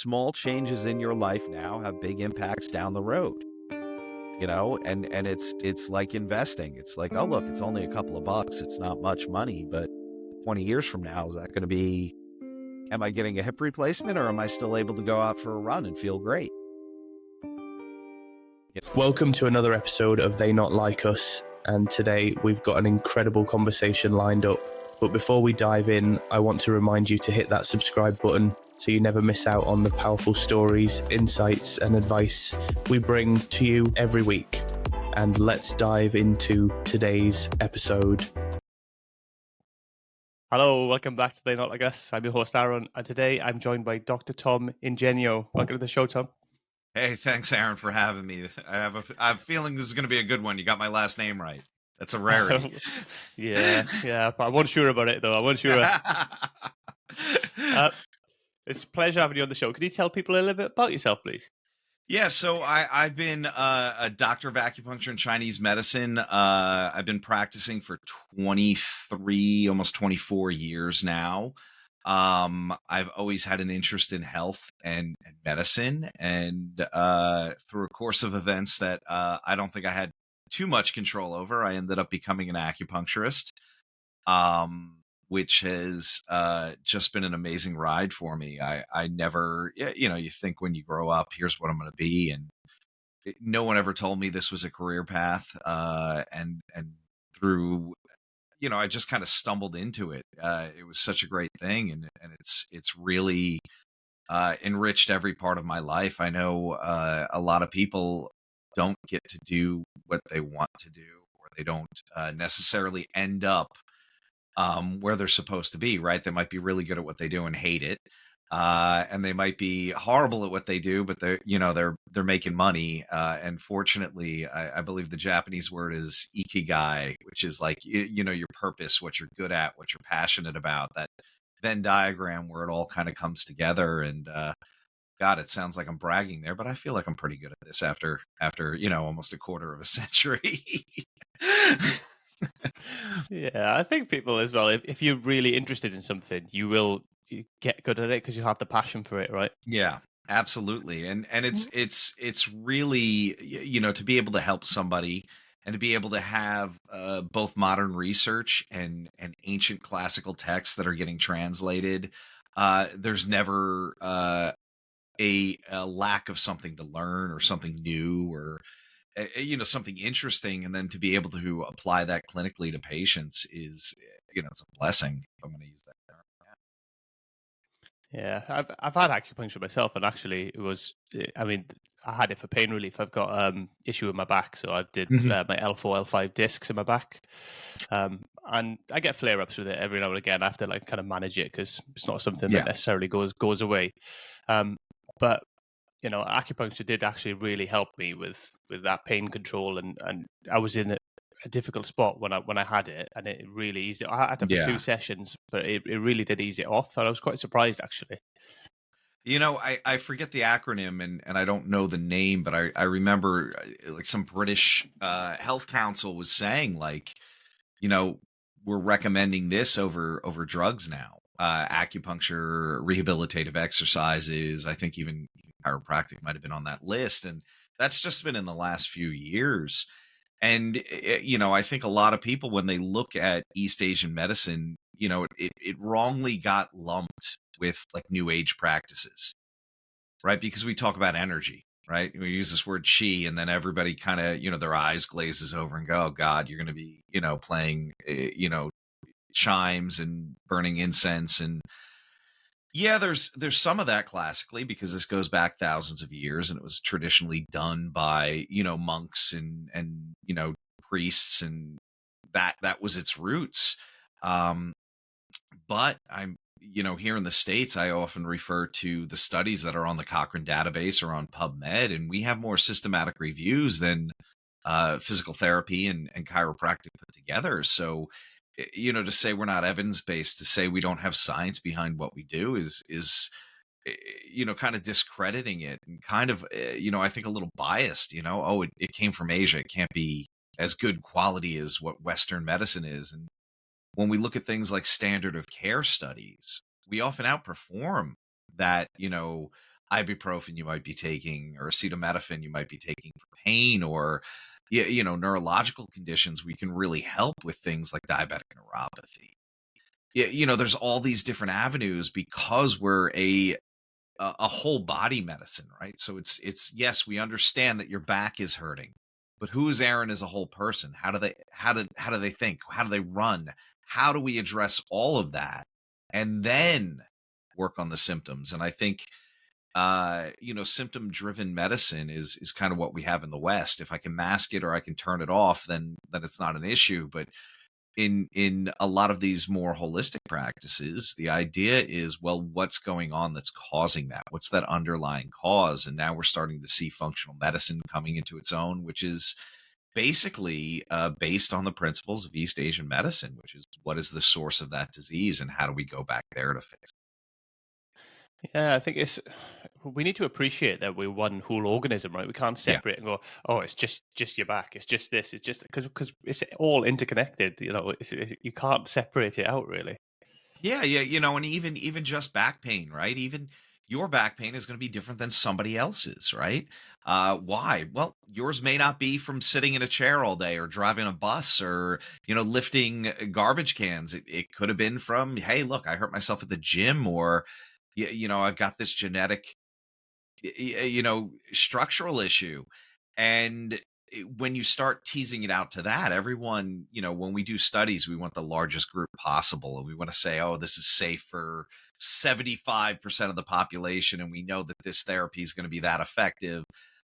small changes in your life now have big impacts down the road, and it's like investing. It's like, oh, look, it's only a couple of bucks. It's not much money, but 20 years from now, is that going to be, am I getting a hip replacement or am I still able to go out for a run and feel great? Welcome to another episode of They Not Like Us, and today we've got an incredible conversation lined up. But before we dive in, I want to remind you to hit that subscribe button so you never miss out on the powerful stories, insights, and advice we bring to you every week. And let's dive into today's episode. Hello, welcome back to They Not Like Us. I'm your host, Aaron, and today I'm joined by Dr. Tom Ingenio. Welcome to the show, Tom. Hey, thanks, Aaron, for having me. I have a feeling this is going to be a good one. You got my last name right. That's a rarity. yeah, but I wasn't sure about it, though. I wasn't sure. It's a pleasure having you on the show. Can you tell people a little bit about yourself, please? Yeah, so I've been a doctor of acupuncture and Chinese medicine. I've been practicing for 23, almost 24 years now. I've always had an interest in health and medicine, and through a course of events that I don't think I had too much control over, I ended up becoming an acupuncturist, which has just been an amazing ride for me. I never, you think when you grow up, here's what I'm going to be, and no one ever told me this was a career path, and through I just kind of stumbled into it. It was such a great thing, and it's really enriched every part of my life. I know a lot of people don't get to do what they want to do, or they don't necessarily end up where they're supposed to be. Right? They might be really good at what they do and hate it, and they might be horrible at what they do, but they're making money. And fortunately, I believe the Japanese word is ikigai, which is like your purpose, what you're good at, what you're passionate about. That Venn diagram where it all kind of comes together. And God, it sounds like I'm bragging there, but I feel like I'm pretty good at this after almost a quarter of a century. Yeah, I think people as well, if you're really interested in something, you get good at it because you have the passion for it, right? Yeah, absolutely. And it's really, to be able to help somebody and to be able to have both modern research and ancient classical texts that are getting translated. There's never a lack of something to learn or something new or something interesting, and then to be able to apply that clinically to patients is it's a blessing. I'm going to use that term. Yeah, I've had acupuncture myself, and actually it was, I had it for pain relief. I've got issue with my back, so I did my L4, L5 discs in my back, and I get flare-ups with it every now and again. I have to kind of manage it because it's not something that necessarily goes away. But acupuncture did actually really help me with that pain control, and I was in a difficult spot when I had it, and it really eased it. I had to have a few sessions, but it really did ease it off, and I was quite surprised actually. I forget the acronym and I don't know the name, but I remember like some British health council was saying we're recommending this over drugs now. Acupuncture, rehabilitative exercises, I think even chiropractic might have been on that list. And that's just been in the last few years. And, I think a lot of people, when they look at East Asian medicine, it wrongly got lumped with like new age practices, right? Because we talk about energy, right? We use this word chi, and then everybody kind of, their eyes glazes over and go, oh God, you're going to be, playing, chimes and burning incense. And yeah, there's some of that classically, because this goes back thousands of years, and it was traditionally done by, monks and priests, and that was its roots. But I'm, here in the States, I often refer to the studies that are on the Cochrane database or on PubMed, and we have more systematic reviews than physical therapy and chiropractic put together. So, to say we're not evidence-based, to say we don't have science behind what we do is kind of discrediting it, and kind of, I think a little biased, oh, it came from Asia. It can't be as good quality as what Western medicine is. And when we look at things like standard of care studies, we often outperform that, ibuprofen you might be taking, or acetaminophen you might be taking for pain, or neurological conditions. We can really help with things like diabetic neuropathy. Yeah, there's all these different avenues because we're a whole body medicine, right? So it's yes, we understand that your back is hurting, but who is Aaron as a whole person? How do they think? How do they run? How do we address all of that and then work on the symptoms? And I think symptom driven medicine is kind of what we have in the West. If I can mask it or I can turn it off, then it's not an issue. But in a lot of these more holistic practices, the idea is, well, what's going on that's causing that? What's that underlying cause? And now we're starting to see functional medicine coming into its own, which is basically based on the principles of East Asian medicine, which is what is the source of that disease and how do we go back there to fix Yeah, I think we need to appreciate that we're one whole organism, right? We can't it? Yeah. separate and go, oh, it's just your back, it's just this, it's just because it's all interconnected. You can't separate it out, really. Yeah, yeah, and even just back pain, right? Even your back pain is going to be different than somebody else's, right? Why? Well, yours may not be from sitting in a chair all day or driving a bus or, lifting garbage cans. It could have been from, hey, look, I hurt myself at the gym, or I've got this genetic structural issue. And when you start teasing it out to that, everyone, when we do studies, we want the largest group possible. And we want to say, oh, this is safe for 75% of the population. And we know that this therapy is going to be that effective.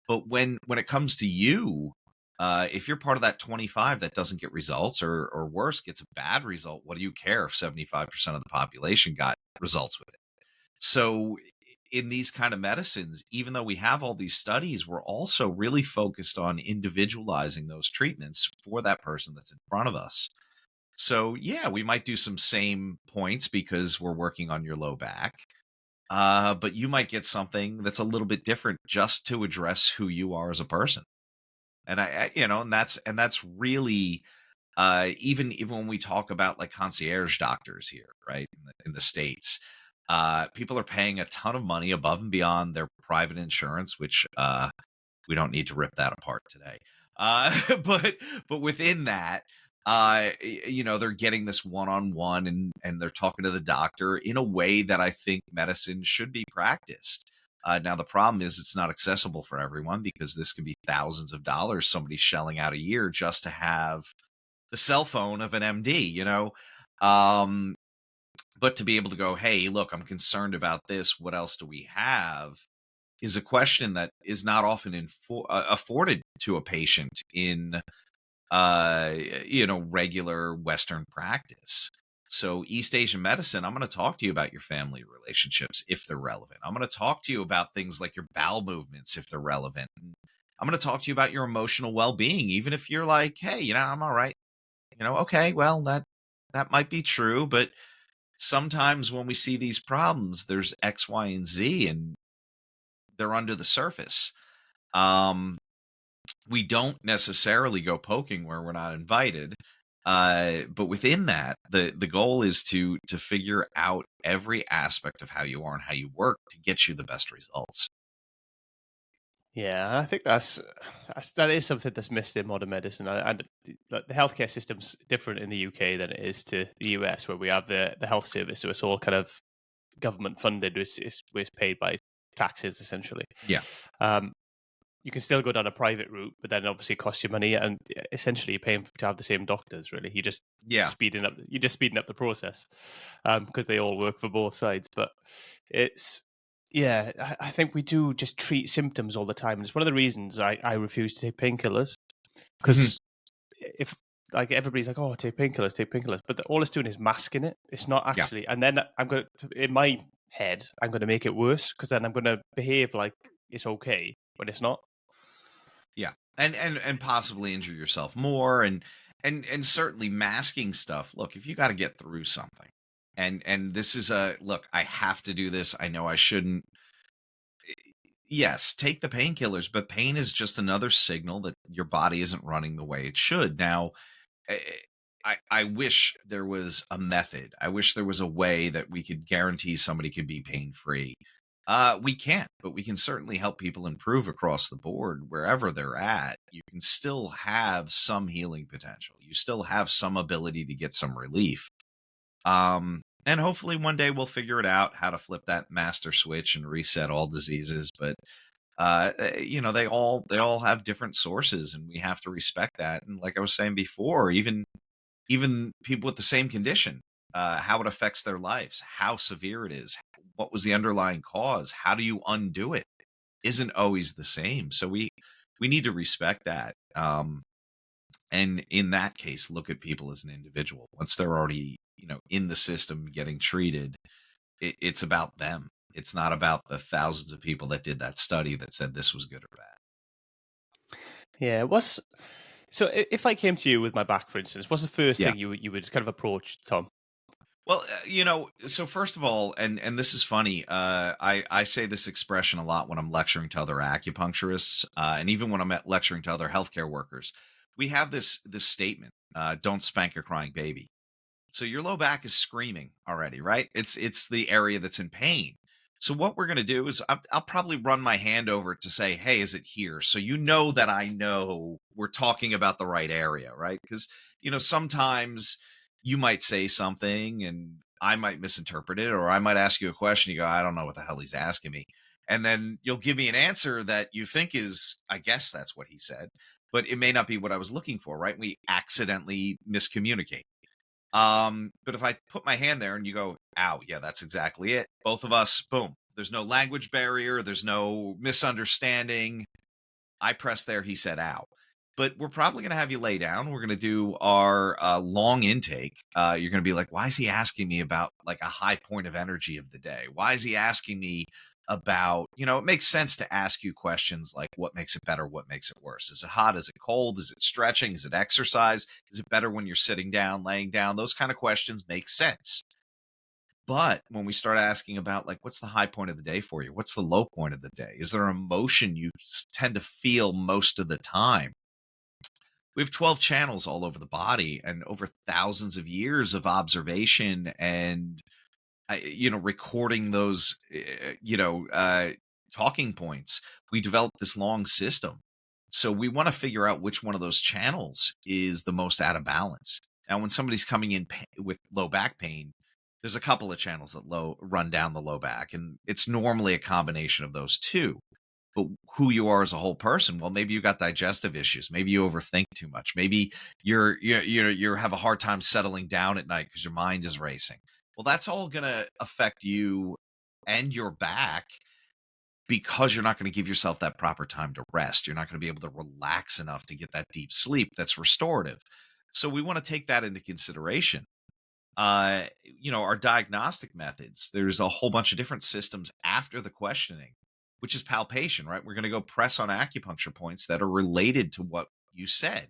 But when it comes to you, if you're part of that 25 that doesn't get results, or worse, gets a bad result, what do you care if 75% of the population got results with it? So in these kind of medicines, even though we have all these studies, we're also really focused on individualizing those treatments for that person that's in front of us. So yeah, we might do some same points because we're working on your low back. But you might get something that's a little bit different just to address who you are as a person. And and that's really even when we talk about like concierge doctors here, right, in the States, people are paying a ton of money above and beyond their private insurance, which we don't need to rip that apart today. But within that, they're getting this one-on-one, and they're talking to the doctor in a way that I think medicine should be practiced. Now the problem is it's not accessible for everyone, because this can be thousands of dollars somebody's shelling out a year just to have the cell phone of an MD. Um, but to be able to go, hey, look, I'm concerned about this. What else do we have? Is a question that is not often afforded to a patient in, regular Western practice. So East Asian medicine, I'm going to talk to you about your family relationships if they're relevant. I'm going to talk to you about things like your bowel movements if they're relevant. I'm going to talk to you about your emotional well-being, even if you're like, hey, I'm all right. Okay, well, that might be true, but sometimes when we see these problems, there's X, Y, and Z, and they're under the surface. We don't necessarily go poking where we're not invited. But within that, the goal is to figure out every aspect of how you are and how you work to get you the best results. Yeah, I think that is something that's missed in modern medicine, and the healthcare system's different in the UK than it is to the US, where we have the health service, so it's all kind of government funded, it's paid by taxes essentially. Yeah. You can still go down a private route, but then obviously it costs you money, and essentially you're paying to have the same doctors. Really, you're just speeding up the process, because they all work for both sides. But I think we do just treat symptoms all the time, and it's one of the reasons I refuse to take painkillers, because if like everybody's like, oh, take painkillers, but all it's doing is masking it. It's not actually, and then in my head, I'm going to make it worse, because then I'm going to behave like it's okay when it's not. Yeah. And possibly injure yourself more, and certainly masking stuff. Look, if you got to get through something, and this is look, I have to do this. I know I shouldn't. Yes, take the painkillers, but pain is just another signal that your body isn't running the way it should. Now, eh, I wish there was a method. I wish there was a way that we could guarantee somebody could be pain free. We can't, but we can certainly help people improve across the board wherever they're at. You can still have some healing potential. You still have some ability to get some relief. And hopefully one day we'll figure it out how to flip that master switch and reset all diseases. But they all have different sources, and we have to respect that. And like I was saying before, even people with the same condition, how it affects their lives, how severe it is, what was the underlying cause, how do you undo it, isn't always the same. So we need to respect that. And in that case, look at people as an individual. Once they're already, in the system getting treated, it's about them. It's not about the thousands of people that did that study that said this was good or bad. Yeah. So if I came to you with my back, for instance, what's the first Yeah. thing you would kind of approach, Tom? Well, so first of all, and this is funny. I say this expression a lot when I'm lecturing to other acupuncturists, and even when I'm lecturing to other healthcare workers. We have this statement: "Don't spank a crying baby." So your low back is screaming already, right? It's the area that's in pain. So what we're going to do is I'll probably run my hand over it to say, "Hey, is it here?" So you know that I know we're talking about the right area, right? Because sometimes you might say something and I might misinterpret it, or I might ask you a question. You go, "I don't know what the hell he's asking me," and then you'll give me an answer that you think is, I guess that's what he said, but it may not be what I was looking for, right? We accidentally miscommunicate. But if I put my hand there and you go, "Ow, yeah, that's exactly it." Both of us, boom. There's no language barrier. There's no misunderstanding. I pressed there. He said, "Ow." But we're probably going to have you lay down. We're going to do our long intake. You're going to be like, "Why is he asking me about like a high point of energy of the day? Why is he asking me about, it makes sense to ask you questions like what makes it better? What makes it worse? Is it hot? Is it cold? Is it stretching? Is it exercise? Is it better when you're sitting down, laying down?" Those kind of questions make sense. But when we start asking about like, what's the high point of the day for you? What's the low point of the day? Is there an emotion you tend to feel most of the time? We have 12 channels all over the body and over thousands of years of observation and recording those talking points. We developed this long system, so we want to figure out which one of those channels is the most out of balance. Now when somebody's coming in with low back pain, there's a couple of channels that run down the low back, and it's normally a combination of those two. But who you are as a whole person, well, maybe you got digestive issues, maybe you overthink too much, maybe you have a hard time settling down at night because your mind is racing. Well, that's all going to affect you and your back because you're not going to give yourself that proper time to rest. You're not going to be able to relax enough to get that deep sleep that's restorative. So we want to take that into consideration. Our diagnostic methods, there's a whole bunch of different systems after the questioning, which is palpation, right? We're going to go press on acupuncture points that are related to what you said.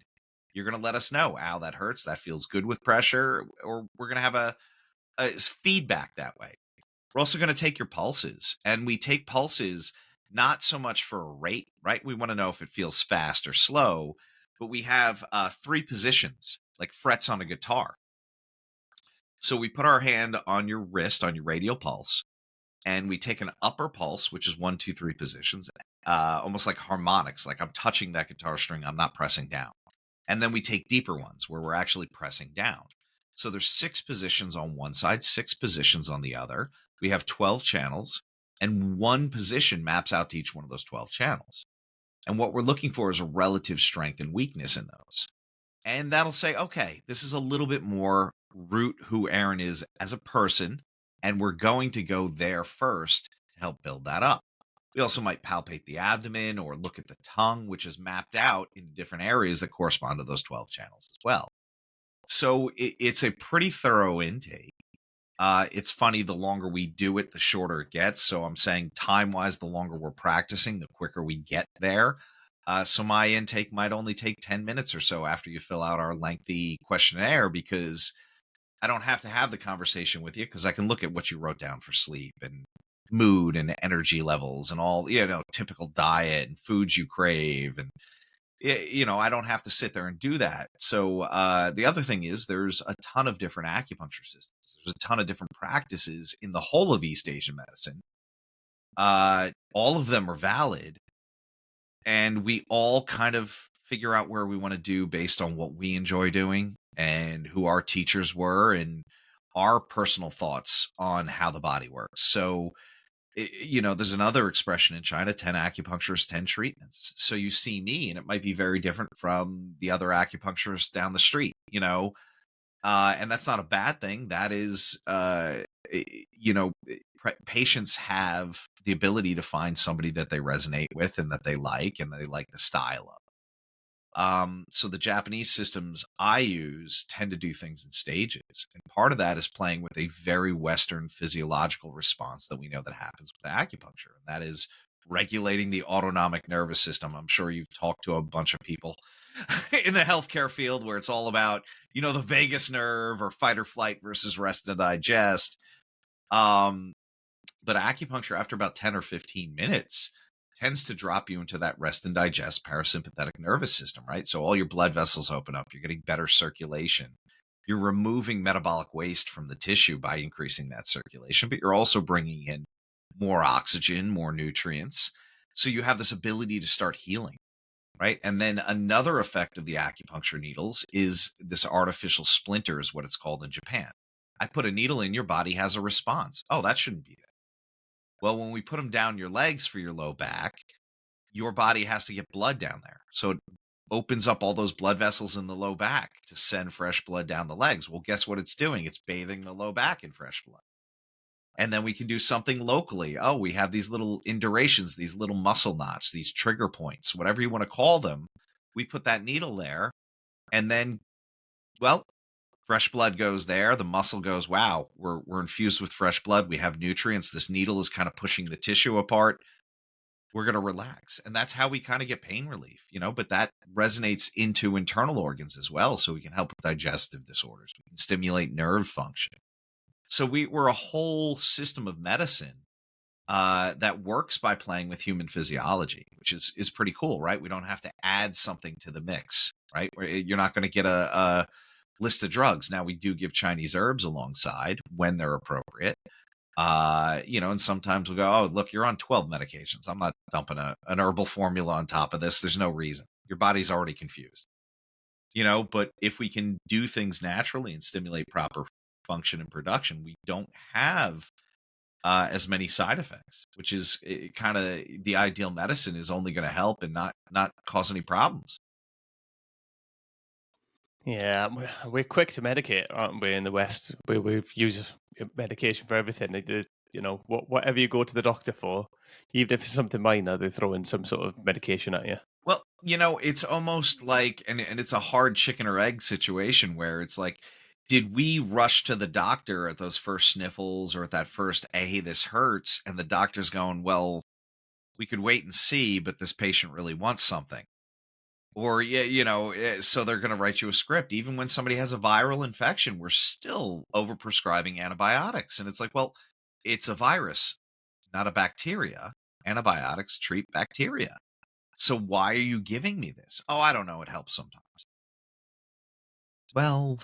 You're going to let us know, "Ow, that hurts. That feels good with pressure," or we're going to have a feedback that way. We're also going to take your pulses, and we take pulses not so much for a rate, right? We want to know if it feels fast or slow, but we have 3 positions, like frets on a guitar. So we put our hand on your wrist, on your radial pulse, and we take an upper pulse, which is 1, 2, 3 positions, almost like harmonics, like I'm touching that guitar string, I'm not pressing down. And then we take deeper ones where we're actually pressing down. So there's 6 positions on one side, 6 positions on the other. We have 12 channels, and one position maps out to each one of those 12 channels. And what we're looking for is a relative strength and weakness in those. And that'll say, okay, this is a little bit more root who Aaron is as a person, and we're going to go there first to help build that up. We also might palpate the abdomen or look at the tongue, which is mapped out in different areas that correspond to those 12 channels as well. So it's a pretty thorough intake. It's funny, the longer we do it, the shorter it gets. So I'm saying time-wise, the longer we're practicing, the quicker we get there. So my intake might only take 10 minutes or so after you fill out our lengthy questionnaire, because I don't have to have the conversation with you because I can look at what you wrote down for sleep and mood and energy levels and all, typical diet and foods you crave. And, I don't have to sit there and do that. So the other thing is there's a ton of different acupuncture systems. There's a ton of different practices in the whole of East Asian medicine. All of them are valid, and we all kind of figure out where we want to do based on what we enjoy doing and who our teachers were and our personal thoughts on how the body works. So, there's another expression in China: 10 acupuncturists, 10 treatments. So you see me, and it might be very different from the other acupuncturist down the street, and that's not a bad thing. That is, patients have the ability to find somebody that they resonate with and that they like, and they like the style of. So the Japanese systems I use tend to do things in stages. And part of that is playing with a very Western physiological response that we know that happens with acupuncture. And that is regulating the autonomic nervous system. I'm sure you've talked to a bunch of people in the healthcare field where it's all about, the vagus nerve or fight or flight versus rest and digest. But acupuncture, after about 10 or 15 minutes, tends to drop you into that rest and digest parasympathetic nervous system, right? So all your blood vessels open up. You're getting better circulation. You're removing metabolic waste from the tissue by increasing that circulation, but you're also bringing in more oxygen, more nutrients. So you have this ability to start healing, right? And then another effect of the acupuncture needles is this artificial splinter, is what it's called in Japan. I put a needle in, your body has a response. Oh, that shouldn't be there. Well, when we put them down your legs for your low back, your body has to get blood down there. So it opens up all those blood vessels in the low back to send fresh blood down the legs. Well, guess what it's doing? It's bathing the low back in fresh blood. And then we can do something locally. Oh, we have these little indurations, these little muscle knots, these trigger points, whatever you want to call them. We put that needle there, and then, well, fresh blood goes there. The muscle goes, wow, we're infused with fresh blood. We have nutrients. This needle is kind of pushing the tissue apart. We're going to relax. And that's how we kind of get pain relief, but that resonates into internal organs as well. So we can help with digestive disorders. We can stimulate nerve function. So we're a whole system of medicine that works by playing with human physiology, which is pretty cool, right? We don't have to add something to the mix, right? You're not going to get a list of drugs. Now, we do give Chinese herbs alongside when they're appropriate. And sometimes we'll go, oh, look, you're on 12 medications. I'm not dumping an herbal formula on top of this. There's no reason. Your body's already confused. But if we can do things naturally and stimulate proper function and production, we don't have as many side effects, which is kind of the ideal medicine, is only going to help and not cause any problems. Yeah, we're quick to medicate, aren't we, in the West? We've used medication for everything. Whatever you go to the doctor for, even if it's something minor, they throw in some sort of medication at you. Well, it's almost like, and it's a hard chicken or egg situation where it's like, did we rush to the doctor at those first sniffles or at that first, hey, this hurts? And the doctor's going, well, we could wait and see, but this patient really wants something. Or, so they're going to write you a script. Even when somebody has a viral infection, we're still overprescribing antibiotics. And it's like, well, it's a virus, not a bacteria. Antibiotics treat bacteria. So why are you giving me this? Oh, I don't know. It helps sometimes. Well,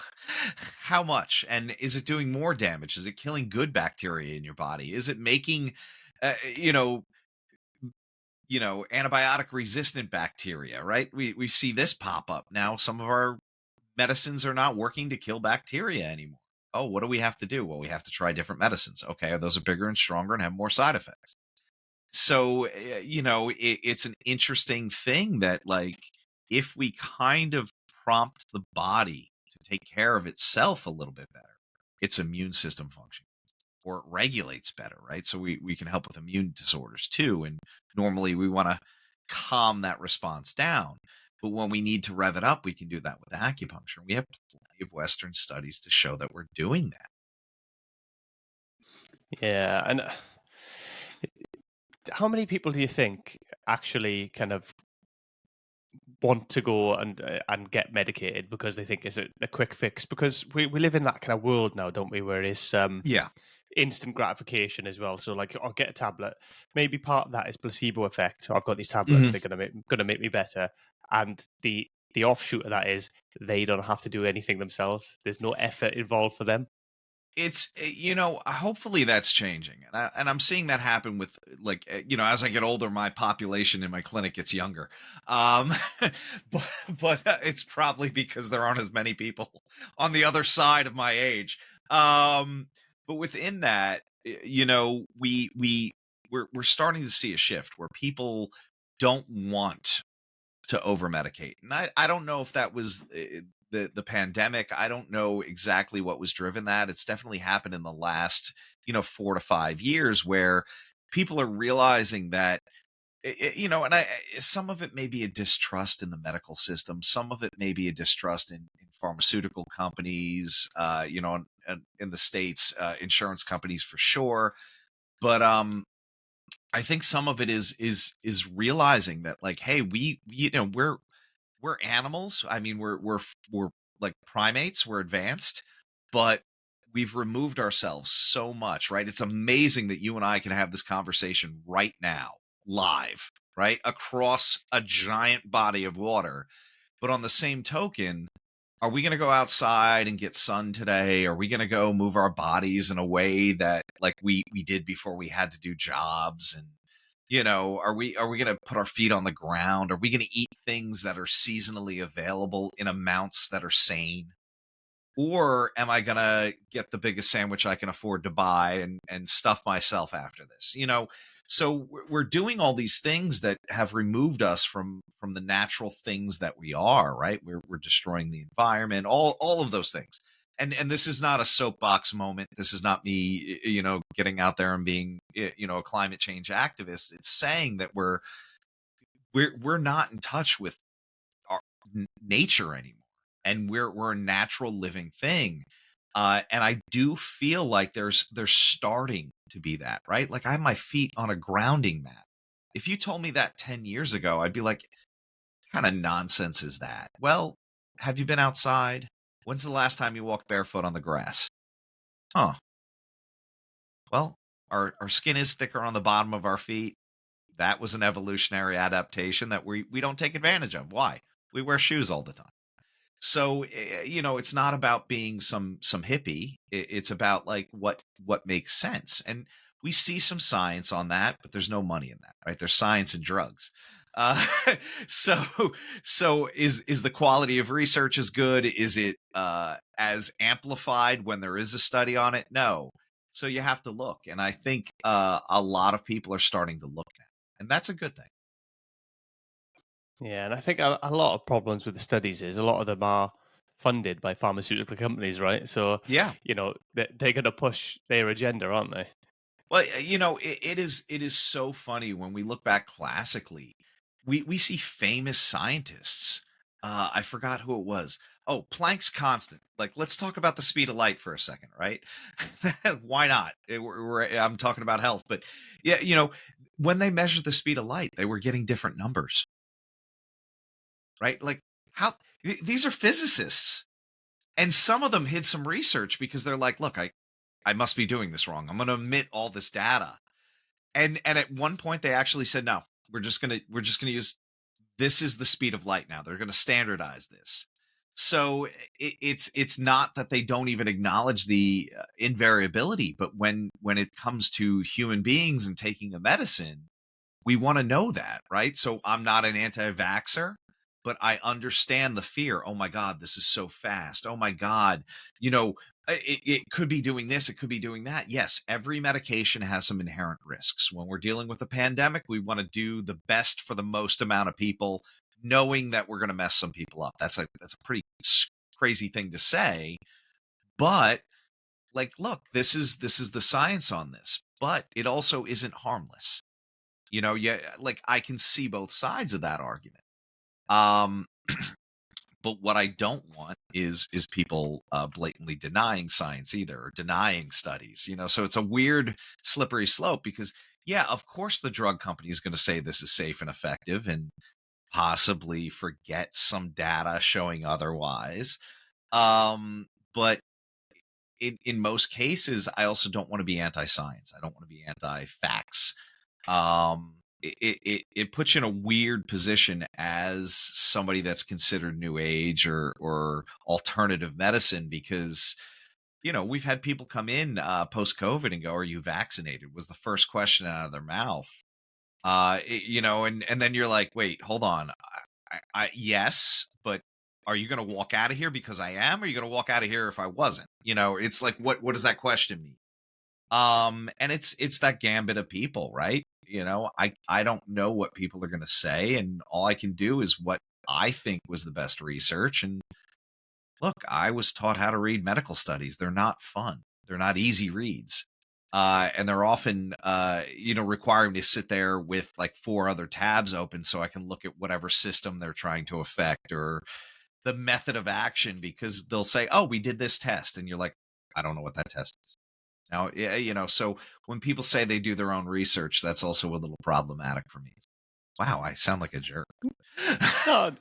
how much? And is it doing more damage? Is it killing good bacteria in your body? Is it making, antibiotic resistant bacteria, right? We see this pop up now. Some of our medicines are not working to kill bacteria anymore. Oh, what do we have to do? Well, we have to try different medicines. Okay, those are bigger and stronger and have more side effects. So, it's an interesting thing that, like, if we kind of prompt the body to take care of itself a little bit better, its immune system function, or it regulates better, right? So we can help with immune disorders too. And normally we want to calm that response down. But when we need to rev it up, we can do that with acupuncture. We have plenty of Western studies to show that we're doing that. Yeah. And how many people do you think actually kind of want to go and get medicated because they think it's a quick fix? Because we live in that kind of world now, don't we, where it's instant gratification as well. So, like, I'll get a tablet. Maybe part of that is placebo effect. I've got these tablets; they're gonna make me better. And the offshoot of that is they don't have to do anything themselves. There's no effort involved for them. It's hopefully that's changing, and I'm seeing that happen with like as I get older, my population in my clinic gets younger. Um, but it's probably because there aren't as many people on the other side of my age. But within that, we're starting to see a shift where people don't want to over medicate. And I don't know if that was the pandemic. I don't know exactly what was driven that. It's definitely happened in the last, 4 to 5 years where people are realizing that and some of it may be a distrust in the medical system. Some of it may be a distrust in pharmaceutical companies, and in the States, insurance companies for sure. But I think some of it is realizing that like, hey, we're animals. I mean, we're like primates. We're advanced, but we've removed ourselves so much, right? It's amazing that you and I can have this conversation right now, live, right? Across a giant body of water. But on the same token, are we going to go outside and get sun today? Are we going to go move our bodies in a way that like we did before we had to do jobs? And are we going to put our feet on the ground? Are we going to eat things that are seasonally available in amounts that are sane? Or am I going to get the biggest sandwich I can afford to buy and stuff myself after this? So we're doing all these things that have removed us from the natural things that we are, right? We're destroying the environment, all of those things. And this is not a soapbox moment. This is not me, getting out there and being, a climate change activist. It's saying that we're not in touch with our nature anymore, and we're a natural living thing. And I do feel like there's starting to be that, right? Like I have my feet on a grounding mat. If you told me that 10 years ago, I'd be like, kind of nonsense is that? Well, have you been outside? When's the last time you walked barefoot on the grass? Huh. Well, our skin is thicker on the bottom of our feet. That was an evolutionary adaptation that we don't take advantage of. Why? We wear shoes all the time. So, it's not about being some hippie. It's about like what makes sense. And we see some science on that, but there's no money in that, right? There's science and drugs. Uh, so is the quality of research as good? Is it as amplified when there is a study on it? No. So you have to look, and I think a lot of people are starting to look now, and that's a good thing. Yeah, and I think a lot of problems with the studies is a lot of them are funded by pharmaceutical companies, right? So, Yeah. they're going to push their agenda, aren't they? Well, it is so funny when we look back classically. We see famous scientists. I forgot who it was. Oh, Planck's constant. Like, let's talk about the speed of light for a second, right? Why not? I'm talking about health, but yeah, when they measured the speed of light, they were getting different numbers, right? Like, how these are physicists, and some of them hid some research because they're like, look, I must be doing this wrong. I'm going to omit all this data. And at one point they actually said, no, we're just gonna use, this is the speed of light now. They're gonna standardize this. So it's not that they don't even acknowledge the invariability, but when it comes to human beings and taking a medicine, we want to know that, right? So I'm not an anti-vaxxer, but I understand the fear. Oh my God, this is so fast. Oh my God, it could be doing this, it could be doing that. Yes, every medication has some inherent risks. When we're dealing with a pandemic, we want to do the best for the most amount of people, knowing that we're going to mess some people up. That's a pretty crazy thing to say, but like, look, this is the science on this, but it also isn't harmless. Yeah, like I can see both sides of that argument. Um, but what I don't want is people blatantly denying science either, or denying studies. So it's a weird slippery slope because yeah, of course the drug company is going to say this is safe and effective, and possibly forget some data showing otherwise. But in most cases, I also don't want to be anti-science. I don't want to be anti-facts. It puts you in a weird position as somebody that's considered new age or alternative medicine, because we've had people come in post COVID and go, "Are you vaccinated?" was the first question out of their mouth. And then you're like, "Wait, hold on. Yes, but are you going to walk out of here because I am? Or are you going to walk out of here if I wasn't?" It's like, what does that question mean? And it's that gambit of people, right? I don't know what people are going to say, and all I can do is what I think was the best research. And look, I was taught how to read medical studies. They're not fun. They're not easy reads. And they're often, requiring me to sit there with like 4 other tabs open so I can look at whatever system they're trying to affect or the method of action, because they'll say, "Oh, we did this test." And you're like, "I don't know what that test is." Now, so when people say they do their own research, that's also a little problematic for me. Wow, I sound like a jerk. No,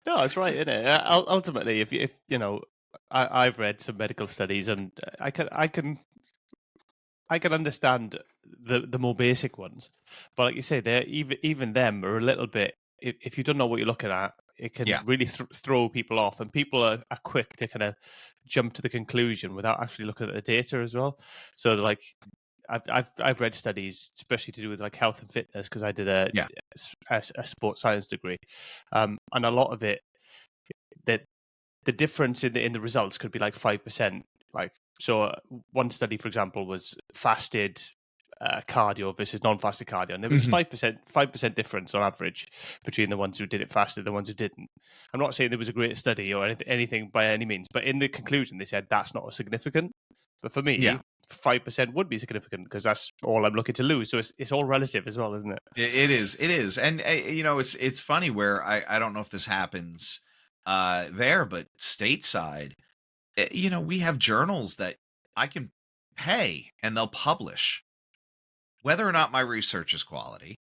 no, it's right, isn't it? Ultimately, if I've read some medical studies, and I can understand the more basic ones, but like you say, they're even them are a little bit. If you don't know what you're looking at, it can Yeah. really throw people off, and people are quick to kind of jump to the conclusion without actually looking at the data as well. So, like, I've read studies, especially to do with like health and fitness, because I did Yeah. a sports science degree, and a lot of it, that the difference in the results could be like 5%. Like, so one study, for example, was fasted cardio versus non-fasted cardio, and there was a Mhm. 5% difference on average between the ones who did it fasted and the ones who didn't. I'm not saying there was a great study or anything by any means, but in the conclusion they said that's not significant. But for Yeah. me, 5% would be significant because that's all I'm looking to lose. So it's all relative as well, isn't it? It is, and it's funny where I don't know if this happens there, but stateside, we have journals that I can pay and they'll publish whether or not my research is quality.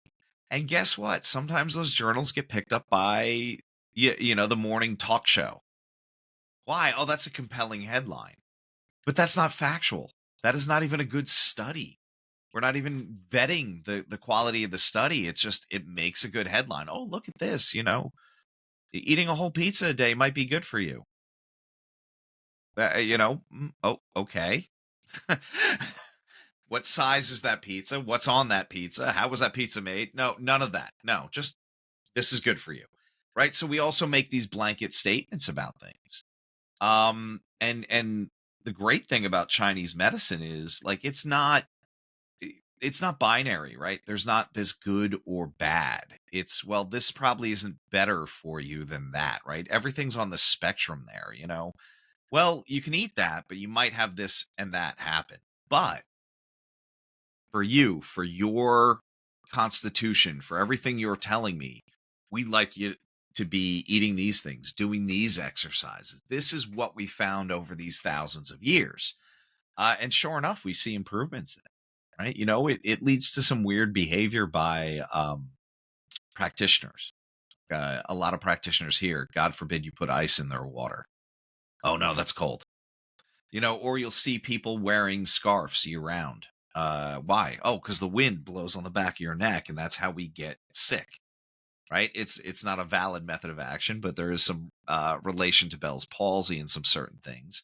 And guess what? Sometimes those journals get picked up by the morning talk show. Why? Oh, that's a compelling headline, but that's not factual. That is not even a good study. We're not even vetting the quality of the study. It's just it makes a good headline. Oh, look at this. Eating a whole pizza a day might be good for you. Oh, okay. What size is that pizza? What's on that pizza? How was that pizza made? No, none of that. No, just this is good for you. Right? So we also make these blanket statements about things. And the great thing about Chinese medicine is like it's not binary, right? There's not this good or bad. It's, well, this probably isn't better for you than that, right? Everything's on the spectrum there. Well, you can eat that, but you might have this and that happen. But for you, for your constitution, for everything you're telling me, we'd like you to be eating these things, doing these exercises. This is what we found over these thousands of years. And sure enough, we see improvements, right? It leads to some weird behavior by practitioners. A lot of practitioners here, God forbid you put ice in their water. Oh, no, that's cold. Or you'll see people wearing scarves year round. Why? Oh, because the wind blows on the back of your neck, and that's how we get sick. Right? It's not a valid method of action, but there is some relation to Bell's palsy and some certain things.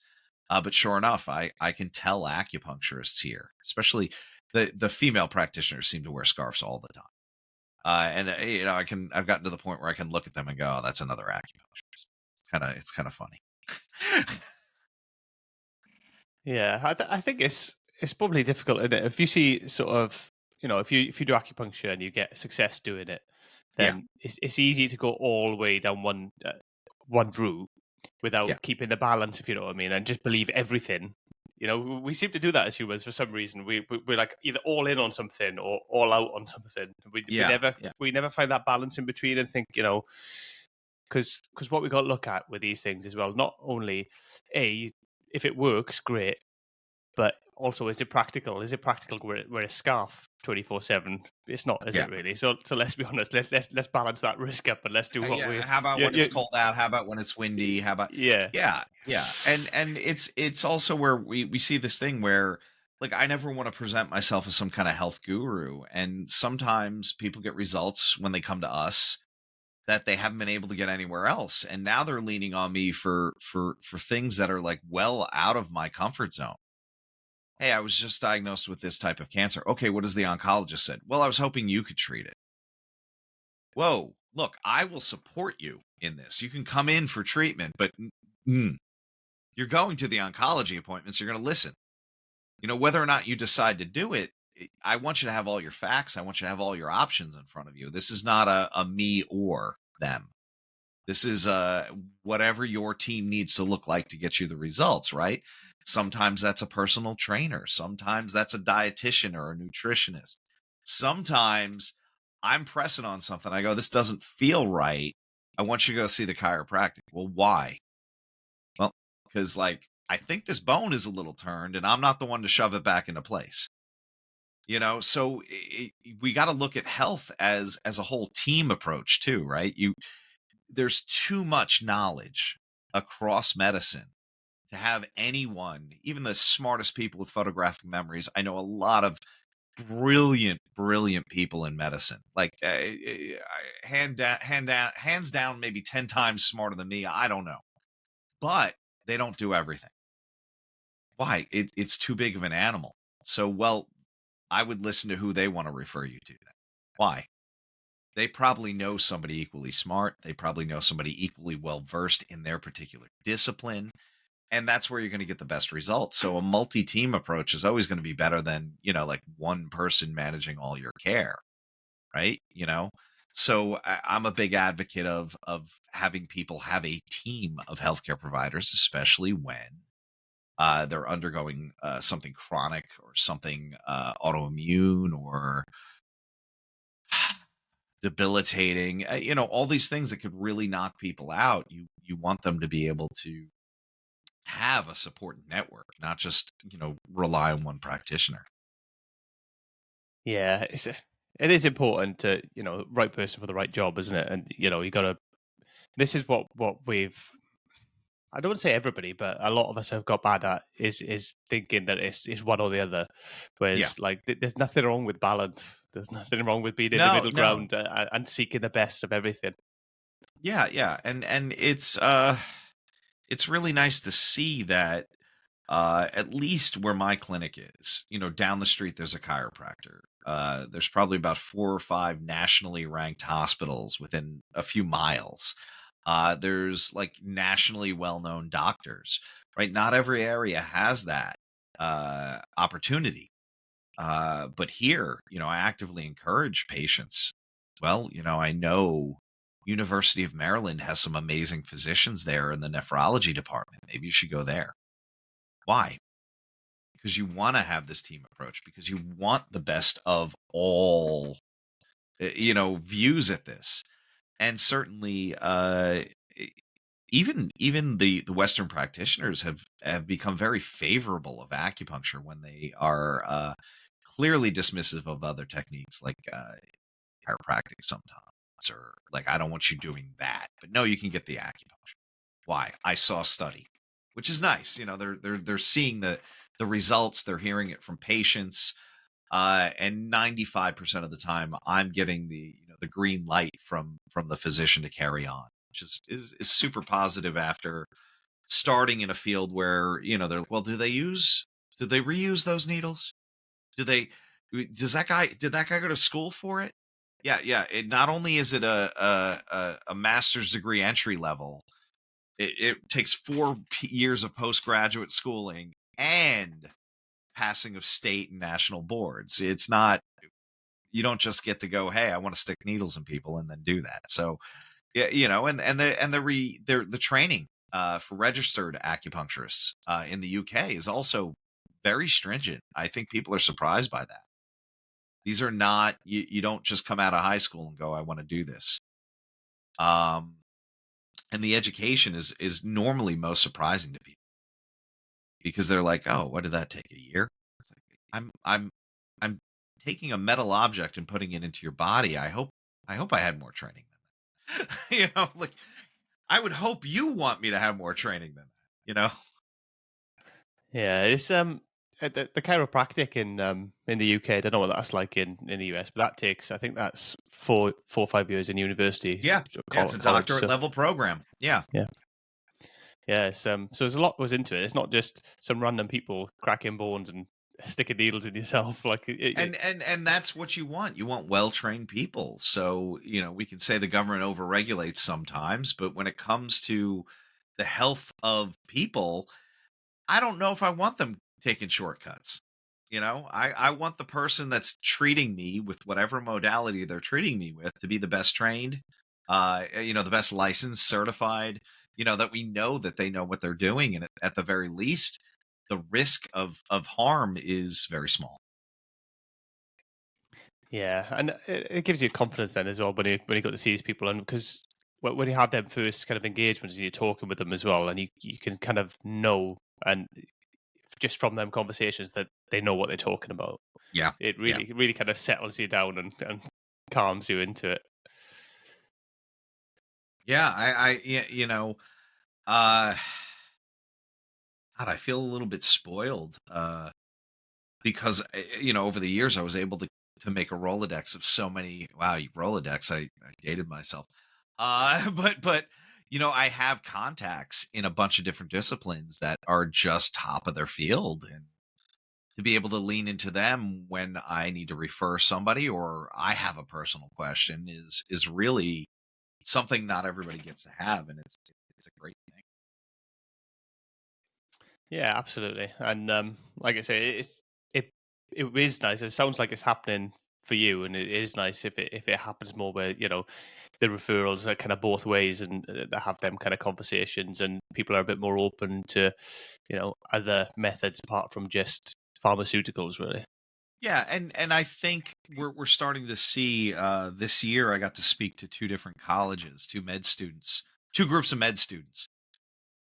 But sure enough, I can tell acupuncturists here, especially the female practitioners, seem to wear scarves all the time. And I've gotten to the point where I can look at them and go, "Oh, that's another acupuncturist." It's kind of funny. Yeah, I think it's probably difficult, isn't it? If you see sort of, if you do acupuncture and you get success doing it, Yeah. then it's easy to go all the way down one route without Yeah. keeping the balance, if you know what I mean, and just believe everything. We seem to do that as humans for some reason. We're like either all in on something or all out on something. We Yeah. never find that balance in between and think, because what we got to look at with these things as well, not only if it works, great, but also is it practical? Is it practical wear a scarf 24/7? It's not, is Yeah. it really? So let's be honest. Let's balance that risk up and let's do what we. How about when it's cold out? How about when it's windy? How about Yeah. Yeah. And it's also where we see this thing where, like, I never want to present myself as some kind of health guru, and sometimes people get results when they come to us that they haven't been able to get anywhere else. And now they're leaning on me for things that are like well out of my comfort zone. Hey, I was just diagnosed with this type of cancer. Okay, what does the oncologist said? Well, I was hoping you could treat it. Whoa, look, I will support you in this. You can come in for treatment, but you're going to the oncology appointments. You're going to listen. Whether or not you decide to do it, I want you to have all your facts. I want you to have all your options in front of you. This is not a me or them. This is whatever your team needs to look like to get you the results, right? Sometimes that's a personal trainer. Sometimes that's a dietitian or a nutritionist. Sometimes I'm pressing on something. I go, this doesn't feel right. I want you to go see the chiropractic. Well, why? Well, because I think this bone is a little turned and I'm not the one to shove it back into place. So we got to look at health as a whole team approach too, right? There's too much knowledge across medicine to have anyone, even the smartest people with photographic memories. I know a lot of brilliant people in medicine, hands down, maybe 10 times smarter than me. I don't know, but they don't do everything. Why? It's too big of an animal. So, well, I would listen to who they want to refer you to. Then. Why? They probably know somebody equally smart. They probably know somebody equally well-versed in their particular discipline. And that's where you're going to get the best results. So a multi-team approach is always going to be better than, one person managing all your care, right? So I'm a big advocate of having people have a team of healthcare providers, especially when they're undergoing something chronic or something autoimmune or debilitating, all these things that could really knock people out. You want them to be able to have a support network, not just, rely on one practitioner. Yeah, it is important to, right person for the right job, isn't it? And, you got to, this is what we've, I don't want to say everybody, but a lot of us have got bad at is thinking that it's one or the other. Whereas, there's nothing wrong with balance. There's nothing wrong with being in the middle ground and seeking the best of everything. Yeah, and it's really nice to see that at least where my clinic is, down the street there's a chiropractor. There's probably about 4 or 5 nationally ranked hospitals within a few miles. There's nationally well-known doctors, right? Not every area has that opportunity. But here, I actively encourage patients. Well, I know University of Maryland has some amazing physicians there in the nephrology department. Maybe you should go there. Why? Because you want to have this team approach, because you want the best of all, views at this. And certainly, even the Western practitioners have become very favorable of acupuncture when they are clearly dismissive of other techniques like chiropractic sometimes, or I don't want you doing that, but no, you can get the acupuncture. Why? I saw a study, which is nice. They're seeing the results, they're hearing it from patients, and 95% of the time, I'm getting the green light from the physician to carry on, which is super positive after starting in a field where they're well, did they reuse those needles? Did that guy go to school for it? Yeah. It not only is it a master's degree entry level, it takes 4 years of postgraduate schooling and passing of state and national boards. It's not, you don't just get to go, hey, I want to stick needles in people and then do that. So yeah, the training for registered acupuncturists in the UK is also very stringent. I think people are surprised by that. These are not, you don't just come out of high school and go, I want to do this. And the education is normally most surprising to people, because they're like, oh, what did that take, a year? It's like, I'm taking a metal object and putting it into your body. I hope I had more training than that. I would hope you want me to have more training than that, Yeah, it's the chiropractic in the UK. I don't know what that's like in the US, but that takes, I think that's four or 5 years in university. Yeah. So Yeah. It's a college. doctorate So level program. Yeah. yeah, so there's a lot goes into it. It's not just some random people cracking bones and sticking needles in yourself. Like And that's what you want. You want well-trained people. So, we can say the government overregulates sometimes, but when it comes to the health of people, I don't know if I want them taking shortcuts. I want the person that's treating me with whatever modality they're treating me with to be the best trained, the best licensed, certified, that we know that they know what they're doing. And at the very least, the risk of harm is very small. Yeah, and it gives you confidence then as well when you got to see these people, and because when you have them first kind of engagements and you're talking with them as well, and you can kind of know, and just from them conversations that they know what they're talking about. Yeah. It Yeah. really kind of settles you down and calms you into it. Yeah. Uh, God, I feel a little bit spoiled. Because over the years I was able to make a Rolodex of so many. Wow, Rolodex! I dated myself. But I have contacts in a bunch of different disciplines that are just top of their field, and to be able to lean into them when I need to refer somebody or I have a personal question is really something not everybody gets to have, and it's a great thing. Yeah, absolutely. And like I say, it is nice. It sounds like it's happening for you, and it is nice if it happens more where the referrals are kind of both ways, and they have them kind of conversations, and people are a bit more open to other methods apart from just pharmaceuticals, really. Yeah, and I think we're starting to see this year I got to speak to two different colleges, two groups of med students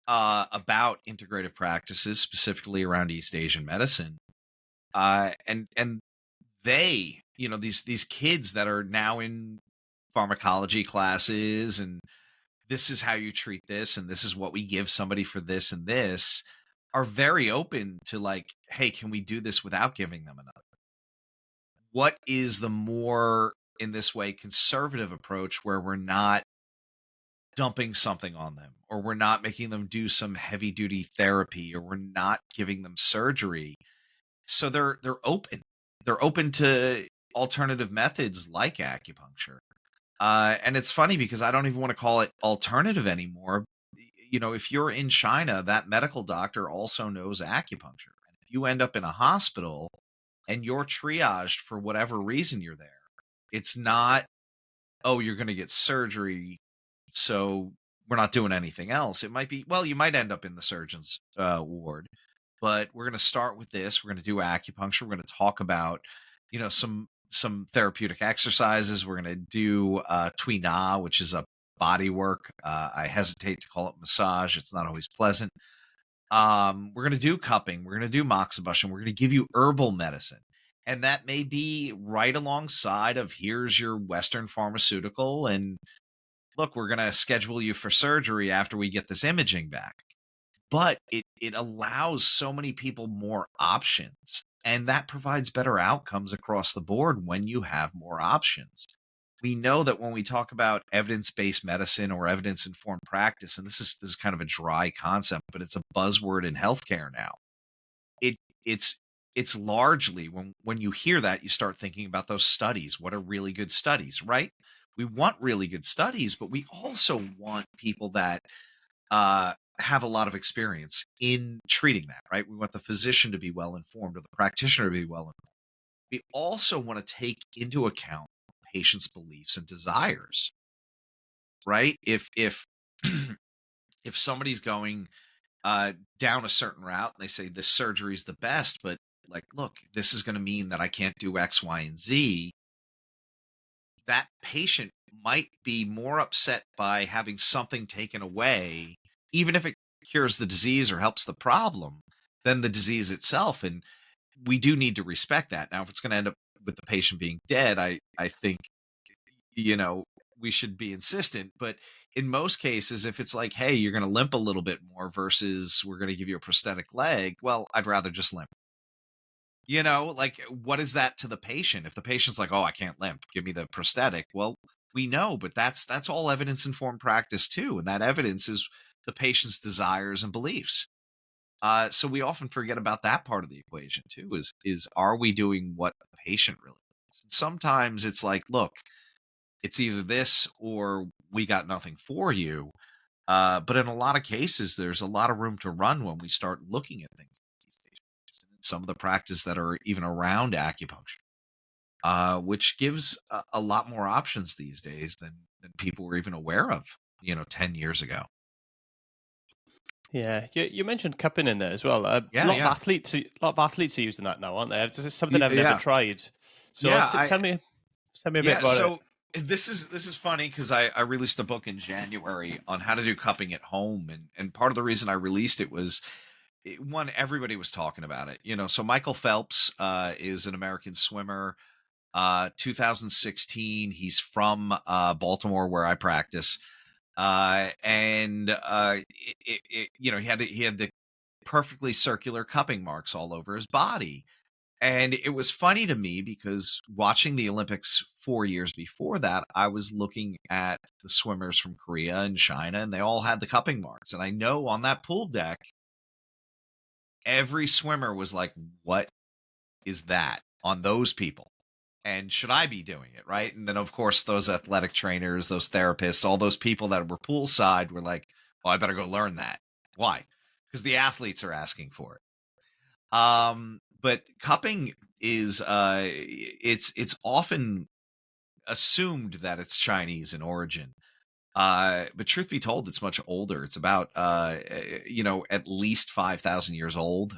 about integrative practices, specifically around East Asian medicine. And they, these kids that are now in pharmacology classes, and this is how you treat this, and this is what we give somebody for this and this, are very open to like, hey, can we do this without giving them another? What is the more, in this way, conservative approach where we're not dumping something on them, or we're not making them do some heavy duty therapy, or we're not giving them surgery? So they're open. They're open to alternative methods like acupuncture. And it's funny because I don't even want to call it alternative anymore. If you're in China, that medical doctor also knows acupuncture. And if you end up in a hospital and you're triaged for whatever reason you're there, it's not, oh, you're going to get surgery, so we're not doing anything else. It might be, well, you might end up in the surgeon's ward, but we're going to start with this. We're going to do acupuncture. We're going to talk about, some therapeutic exercises. We're going to do Tui Na, which is a body work. I hesitate to call it massage. It's not always pleasant. We're going to do cupping. We're going to do moxibustion. We're going to give you herbal medicine. And that may be right alongside of here's your Western pharmaceutical. And look, we're going to schedule you for surgery after we get this imaging back. But it allows so many people more options. And that provides better outcomes across the board when you have more options. We know that when we talk about evidence-based medicine or evidence-informed practice, and this is kind of a dry concept, but it's a buzzword in healthcare now. It's largely when you hear that, you start thinking about those studies. What are really good studies, right? We want really good studies, but we also want people that have a lot of experience in treating that, right? We want the physician to be well informed or the practitioner to be well informed. We also want to take into account patient's beliefs and desires, right? If if somebody's going down a certain route and they say this surgery is the best, but like, look, this is going to mean that I can't do X, Y, and Z, that patient might be more upset by having something taken away, even if it cures the disease or helps the problem, than the disease itself. And we do need to respect that. Now, if it's going to end up with the patient being dead, I think, we should be insistent. But in most cases, if it's like, hey, you're going to limp a little bit more versus we're going to give you a prosthetic leg, well, I'd rather just limp. Like, what is that to the patient? If the patient's like, "Oh, I can't limp, give me the prosthetic." Well, we know, but that's all evidence-informed practice too, and that evidence is the patient's desires and beliefs. So we often forget about that part of the equation too, is are we doing what the patient really wants? And sometimes it's like, look, it's either this or we got nothing for you. But in a lot of cases, there's a lot of room to run when we start looking at things like these days. Some of the practice that are even around acupuncture, which gives a lot more options these days than people were even aware of, 10 years ago. Yeah, you mentioned cupping in there as well. A Yeah, lot of yeah. athletes, a lot of athletes are using that now, aren't they? It's something I've never Yeah. tried. So Yeah, tell me a bit yeah, about it. so this is funny because I released a book in January on how to do cupping at home, and part of the reason I released it was one, everybody was talking about it. So Michael Phelps is an American swimmer. 2016, he's from Baltimore, where I practice, and he had the perfectly circular cupping marks all over his body. And it was funny to me because watching the Olympics 4 years before that, I was looking at the swimmers from Korea and China, and they all had the cupping marks. And I know on that pool deck, every swimmer was like, "What is that on those people? And should I be doing it?" Right. And then, of course, those athletic trainers, those therapists, all those people that were poolside were like, "Oh, I better go learn that." Why? Because the athletes are asking for it. But cupping is it's often assumed that it's Chinese in origin. But truth be told, it's much older. It's about at least 5,000 years old.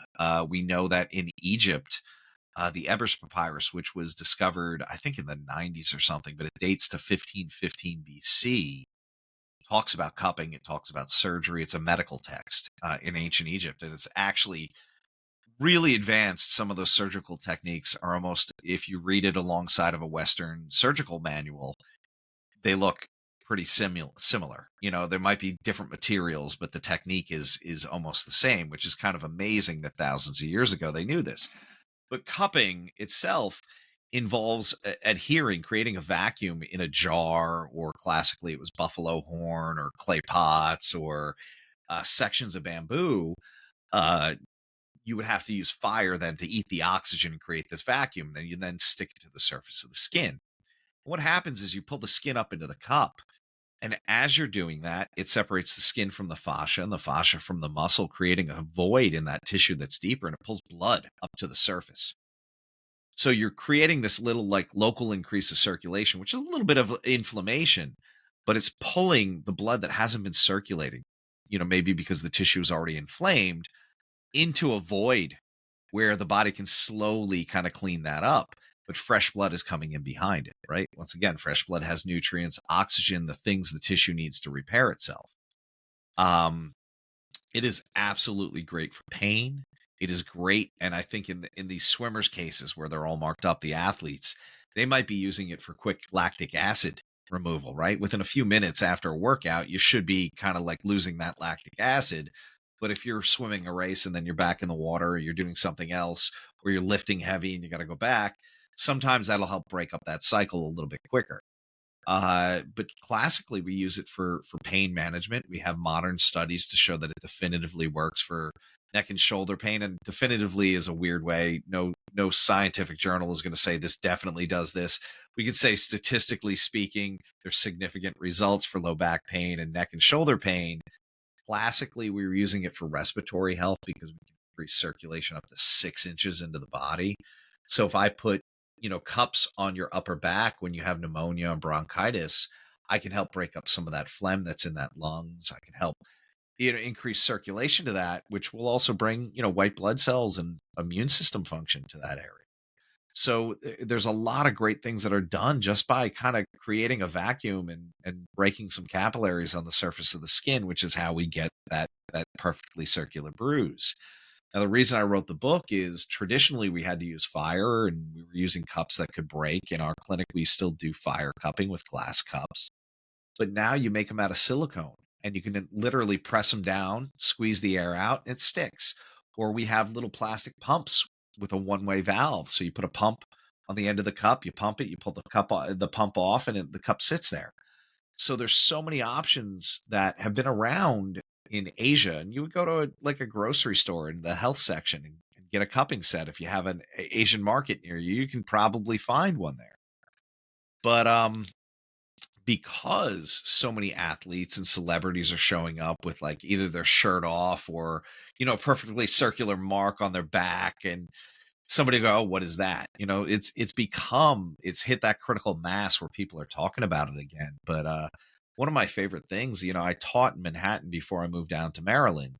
We know that in Egypt, the Ebers Papyrus, which was discovered, I think, in the 90s or something, but it dates to 1515 BC, talks about cupping. It talks about surgery. It's a medical text in ancient Egypt, and it's actually really advanced. Some of those surgical techniques are almost, if you read it alongside of a Western surgical manual, they look pretty similar. There might be different materials, but the technique is almost the same, which is kind of amazing that thousands of years ago they knew this. But cupping itself involves adhering, creating a vacuum in a jar, or classically it was buffalo horn or clay pots or sections of bamboo. Uh, you would have to use fire then to eat the oxygen and create this vacuum. Then you stick it to the surface of the skin. What happens is you pull the skin up into the cup. And as you're doing that, it separates the skin from the fascia and the fascia from the muscle, creating a void in that tissue that's deeper, and it pulls blood up to the surface. So you're creating this little like local increase of circulation, which is a little bit of inflammation, but it's pulling the blood that hasn't been circulating, maybe because the tissue is already inflamed, into a void where the body can slowly kind of clean that up. But fresh blood is coming in behind it, right? Once again, fresh blood has nutrients, oxygen, the things the tissue needs to repair itself. Um, it is absolutely great for pain. It is great, and I think in these swimmers' cases where they're all marked up, the athletes, they might be using it for quick lactic acid removal, right? Within a few minutes after a workout, you should be kind of like losing that lactic acid. But if you're swimming a race and then you're back in the water, or you're doing something else, or you're lifting heavy and you got to go back, sometimes that'll help break up that cycle a little bit quicker. But classically, we use it for pain management. We have modern studies to show that it definitively works for neck and shoulder pain. And definitively is a weird way. No scientific journal is going to say this definitely does this. We could say statistically speaking, there's significant results for low back pain and neck and shoulder pain. Classically, we were using it for respiratory health because we can increase circulation up to 6 inches into the body. So if I put cups on your upper back when you have pneumonia and bronchitis, I can help break up some of that phlegm that's in that lungs. I can help increase circulation to that, which will also bring white blood cells and immune system function to that area. So there's a lot of great things that are done just by kind of creating a vacuum and breaking some capillaries on the surface of the skin, which is how we get that perfectly circular bruise. Now, the reason I wrote the book is traditionally we had to use fire, and we were using cups that could break. In our clinic, we still do fire cupping with glass cups. But now you make them out of silicone, and you can literally press them down, squeeze the air out, and it sticks. Or we have little plastic pumps with a one-way valve. So you put a pump on the end of the cup, you pump it, you pull the pump off, and the cup sits there. So there's so many options that have been around in Asia, and you would go to like a grocery store in the health section and get a cupping set. If you have an Asian market near you, you can probably find one there. But because so many athletes and celebrities are showing up with like either their shirt off or perfectly circular mark on their back, and somebody go, oh, what is that? It's hit that critical mass where people are talking about it again. But one of my favorite things, I taught in Manhattan before I moved down to Maryland,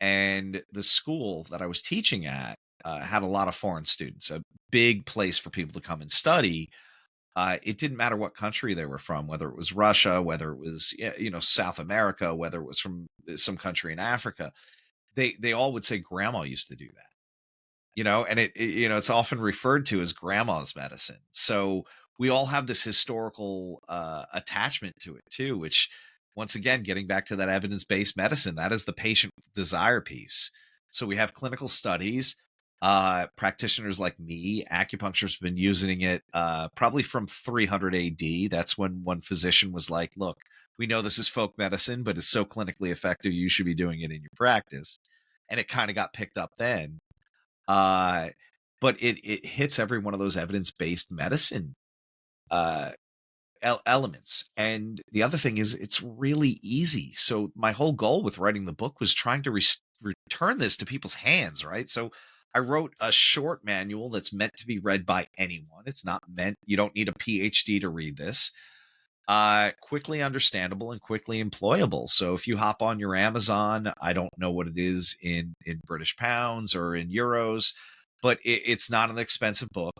and the school that I was teaching at had a lot of foreign students, a big place for people to come and study. It didn't matter what country they were from, whether it was Russia, whether it was South America, whether it was from some country in Africa. They all would say grandma used to do that, and it's often referred to as grandma's medicine. So we all have this historical attachment to it too, which, once again, getting back to that evidence-based medicine, that is the patient desire piece. So we have clinical studies. Practitioners like me, acupuncturists, have been using it probably from 300 AD. That's when one physician was like, look, we know this is folk medicine, but it's so clinically effective, you should be doing it in your practice. And it kind of got picked up then. But it hits every one of those evidence-based medicine elements. And the other thing is, it's really easy. So my whole goal with writing the book was trying to return this to people's hands, right? So I wrote a short manual that's meant to be read by anyone. It's not meant, you don't need a PhD to read this. Quickly understandable and quickly employable. So if you hop on your Amazon, I don't know what it is in British pounds or in euros, but it's not an expensive book.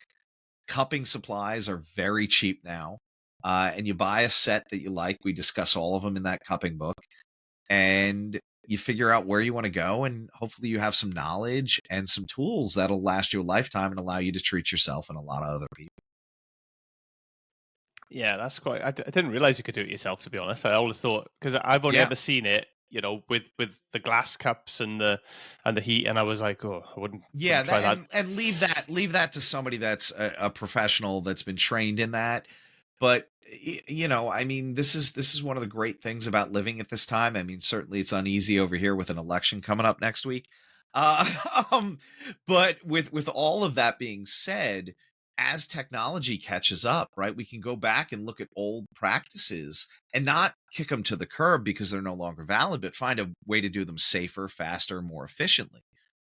Cupping supplies are very cheap now. And you buy a set that you like. We discuss all of them in that cupping book. And you figure out where you want to go, and hopefully you have some knowledge and some tools that'll last you a lifetime and allow you to treat yourself and a lot of other people. Yeah, that's quite. I didn't realize you could do it yourself. To be honest, I always thought, because I've only ever seen it, with the glass cups and the heat, and I was like, oh, I wouldn't try that. And leave that to somebody that's a professional that's been trained in that. But I mean, this is one of the great things about living at this time. I mean, certainly it's uneasy over here with an election coming up next week. But with all of that being said, as technology catches up, right, we can go back and look at old practices and not kick them to the curb because they're no longer valid, but find a way to do them safer, faster, more efficiently.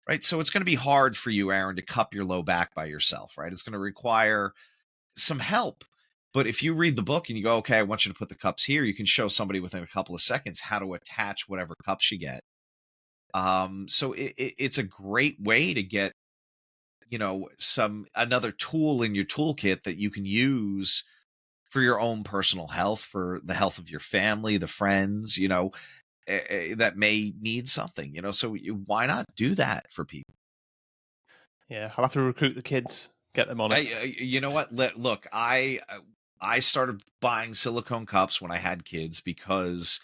Right. So it's going to be hard for you, Aaron, to cup your low back by yourself, right? It's going to require some help. But if you read the book and you go, okay, I want you to put the cups here, you can show somebody within a couple of seconds how to attach whatever cups you get. So it's a great way to get, another tool in your toolkit that you can use for your own personal health, for the health of your family, the friends, that may need something, so why not do that for people? Yeah, I'll have to recruit the kids, get them on it. You know what? Look, I started buying silicone cups when I had kids because,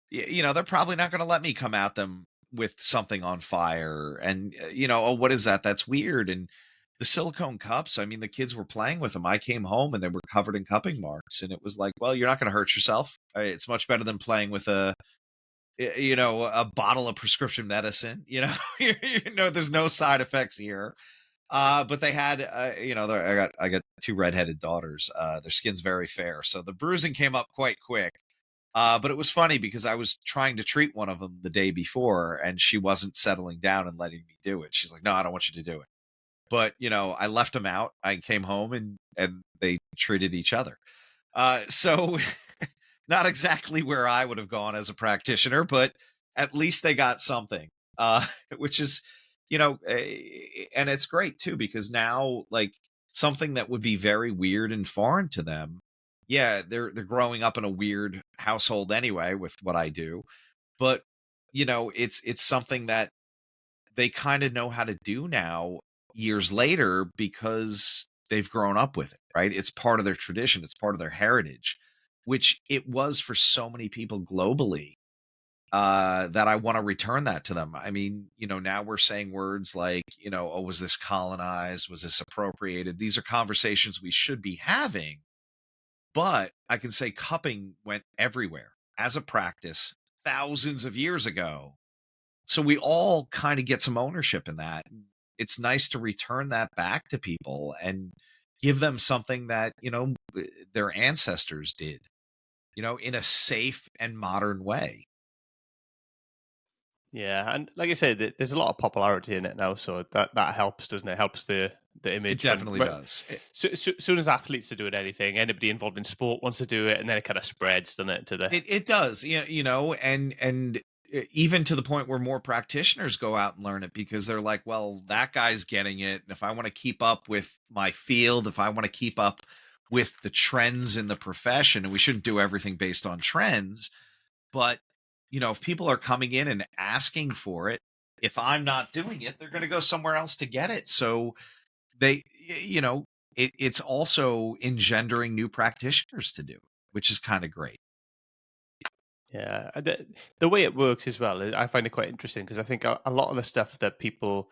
they're probably not going to let me come at them with something on fire. And, oh, what is that? That's weird. And the silicone cups, I mean, the kids were playing with them. I came home and they were covered in cupping marks. And it was like, well, you're not going to hurt yourself. It's much better than playing with a bottle of prescription medicine. There's no side effects here. But they had, I got two redheaded daughters. Their skin's very fair, so the bruising came up quite quick. But it was funny because I was trying to treat one of them the day before, and she wasn't settling down and letting me do it. She's like, "No, I don't want you to do it." But I left them out. I came home and they treated each other. So not exactly where I would have gone as a practitioner, but at least they got something, which is, and it's great too, because now, like, something that would be very weird and foreign to them. Yeah, they're growing up in a weird household anyway with what I do, but it's something that they kind of know how to do now years later because they've grown up with it, right? It's part of their tradition, it's part of their heritage, which it was for so many people globally. that I want to return that to them. I mean, now we're saying words like, oh, was this colonized? Was this appropriated? These are conversations we should be having. But I can say cupping went everywhere as a practice thousands of years ago. So we all kind of get some ownership in that. It's nice to return that back to people and give them something that, their ancestors did, in a safe and modern way. Yeah, and like I said, there's a lot of popularity in it now, so that helps, doesn't it? Helps the It image definitely does. Soon as athletes are doing anything, anybody involved in sport wants to do it, and then it kind of spreads, doesn't it? To the It does, and even to the point where more practitioners go out and learn it because they're like, well, that guy's getting it, and if I want to keep up with my field, if I want to keep up with the trends in the profession, and we shouldn't do everything based on trends, but if people are coming in and asking for it, if I'm not doing it, they're going to go somewhere else to get it. So they, it's also engendering new practitioners to do, which is kind of great. Yeah, the way it works as well, I find it quite interesting because I think a lot of the stuff that people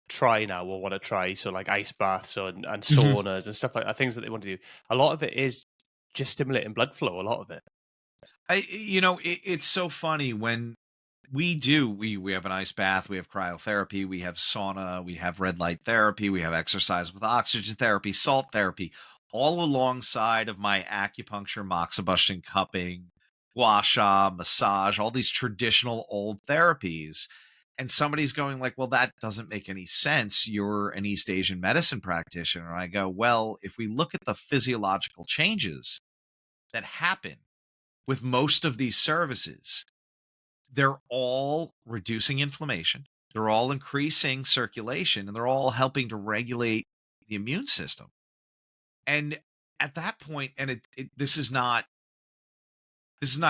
try now or want to try, so like ice baths and saunas and stuff like that, things that they want to do, a lot of it is just stimulating blood flow. A lot of it. It's so funny when we have an ice bath, we have cryotherapy, we have sauna, we have red light therapy, we have exercise with oxygen therapy, salt therapy, all alongside of my acupuncture, moxibustion, cupping, gua sha, massage, all these traditional old therapies. And somebody's going like, well, that doesn't make any sense. You're an East Asian medicine practitioner. And I go, well, if we look at the physiological changes that happen with most of these services, they're all reducing inflammation. They're all increasing circulation, and they're all helping to regulate the immune system. And at that point, and this is not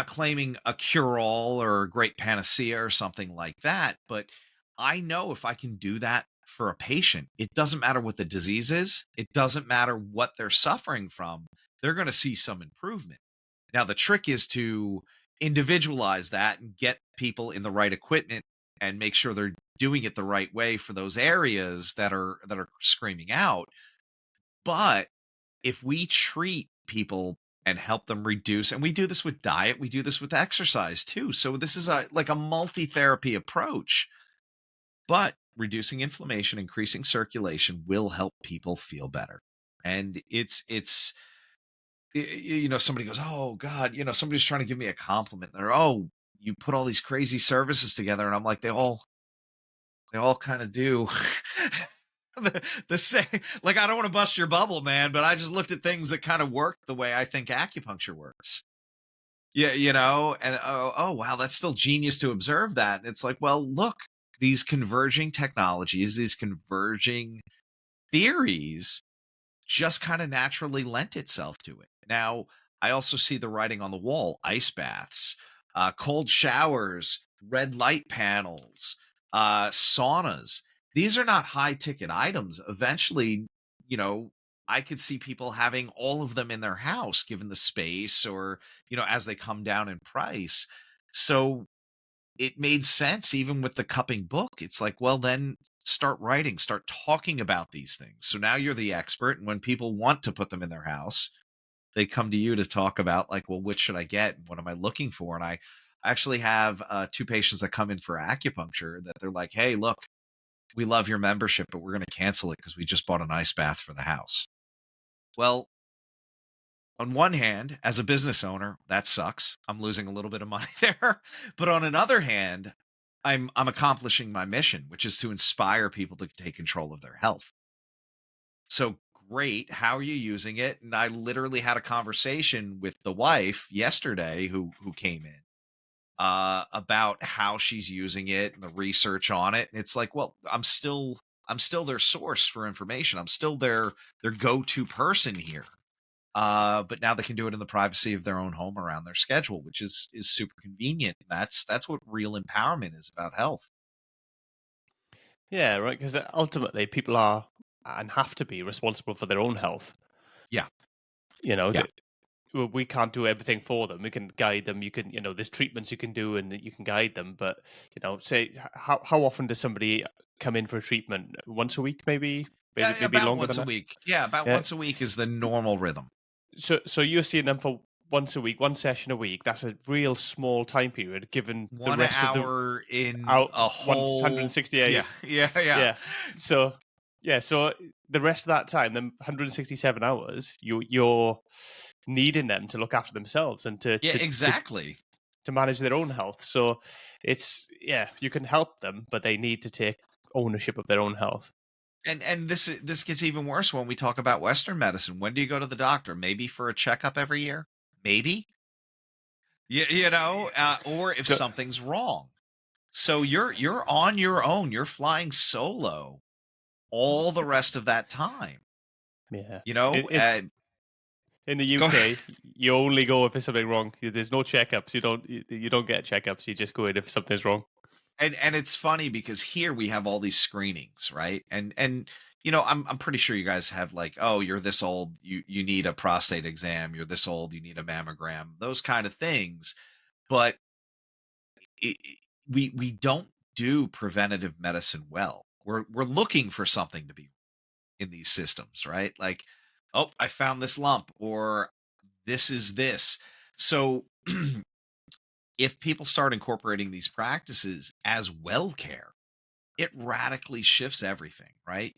claiming a cure-all or a great panacea or something like that, but I know if I can do that for a patient, it doesn't matter what the disease is, it doesn't matter what they're suffering from, they're going to see some improvement. Now, the trick is to individualize that and get people in the right equipment and make sure they're doing it the right way for those areas that are screaming out. But if we treat people and help them reduce, and we do this with diet, we do this with exercise too. So this is like a multi-therapy approach. But reducing inflammation, increasing circulation will help people feel better. And somebody goes, oh God, somebody's trying to give me a compliment. They're, oh, you put all these crazy services together. And I'm like, they all kind of do the same. Like, I don't want to bust your bubble, man, but I just looked at things that kind of work the way I think acupuncture works. Yeah. And oh, wow, that's still genius to observe that. And it's like, well, look, these converging technologies, these converging theories just kind of naturally lent itself to it. Now, I also see the writing on the wall: ice baths, cold showers, red light panels, saunas. These are not high ticket items. Eventually, I could see people having all of them in their house, given the space, or, as they come down in price. So it made sense even with the cupping book. It's like, well, then start writing, start talking about these things. So now you're the expert. And when people want to put them in their house, they come to you to talk about, like, well, which should I get? And what am I looking for? And I actually have 2 patients that come in for acupuncture that they're like, hey, look, we love your membership, but we're going to cancel it because we just bought an ice bath for the house. Well, on one hand, as a business owner, that sucks. I'm losing a little bit of money there. But on another hand, I'm accomplishing my mission, which is to inspire people to take control of their health. So great. How are you using it? And I literally had a conversation with the wife yesterday who came in about how she's using it and the research on it. And it's like, well, I'm still their source for information. I'm still their go-to person here. But now they can do it in the privacy of their own home around their schedule, which is super convenient. That's what real empowerment is about health. Yeah, right. Because ultimately, people are and have to be responsible for their own health. Yeah. You know, Yeah. we can't do everything for them. We can guide them. You can, there's treatments you can do, and you can guide them. But say, how often does somebody come in for a treatment? Once a week, maybe, Yeah, maybe about longer than once a that. week. Yeah, about Yeah. once a week is the normal rhythm. So you're seeing them for once a week, one session a week. That's a real small time period, given the 1 rest of the hour in out a once whole 168. yeah. Yeah. So so the rest of that time, then 167 hours, you're needing them to look after themselves and Yeah, exactly. to manage their own health. So it's you can help them, but they need to take ownership of their own health. And this gets even worse when we talk about Western medicine. When do you go to the doctor? Maybe for a checkup every year? Maybe? Or if So something's wrong. So you're on your own. You're flying solo all the rest of that time. yeah, You know, in, in the go UK, you only go if there's something wrong. There's no checkups. You don't get checkups. You just go in if something's wrong. and it's funny because here we have all these screenings, right? And I'm pretty sure you guys have like, oh, you're this old, you need a prostate exam, you're this old, you need a mammogram, those kind of things. But we don't do preventative medicine well. We're looking for something to be in these systems, right? Like, oh, I found this lump, or this is this. So if people start incorporating these practices as well care, it radically shifts everything, right?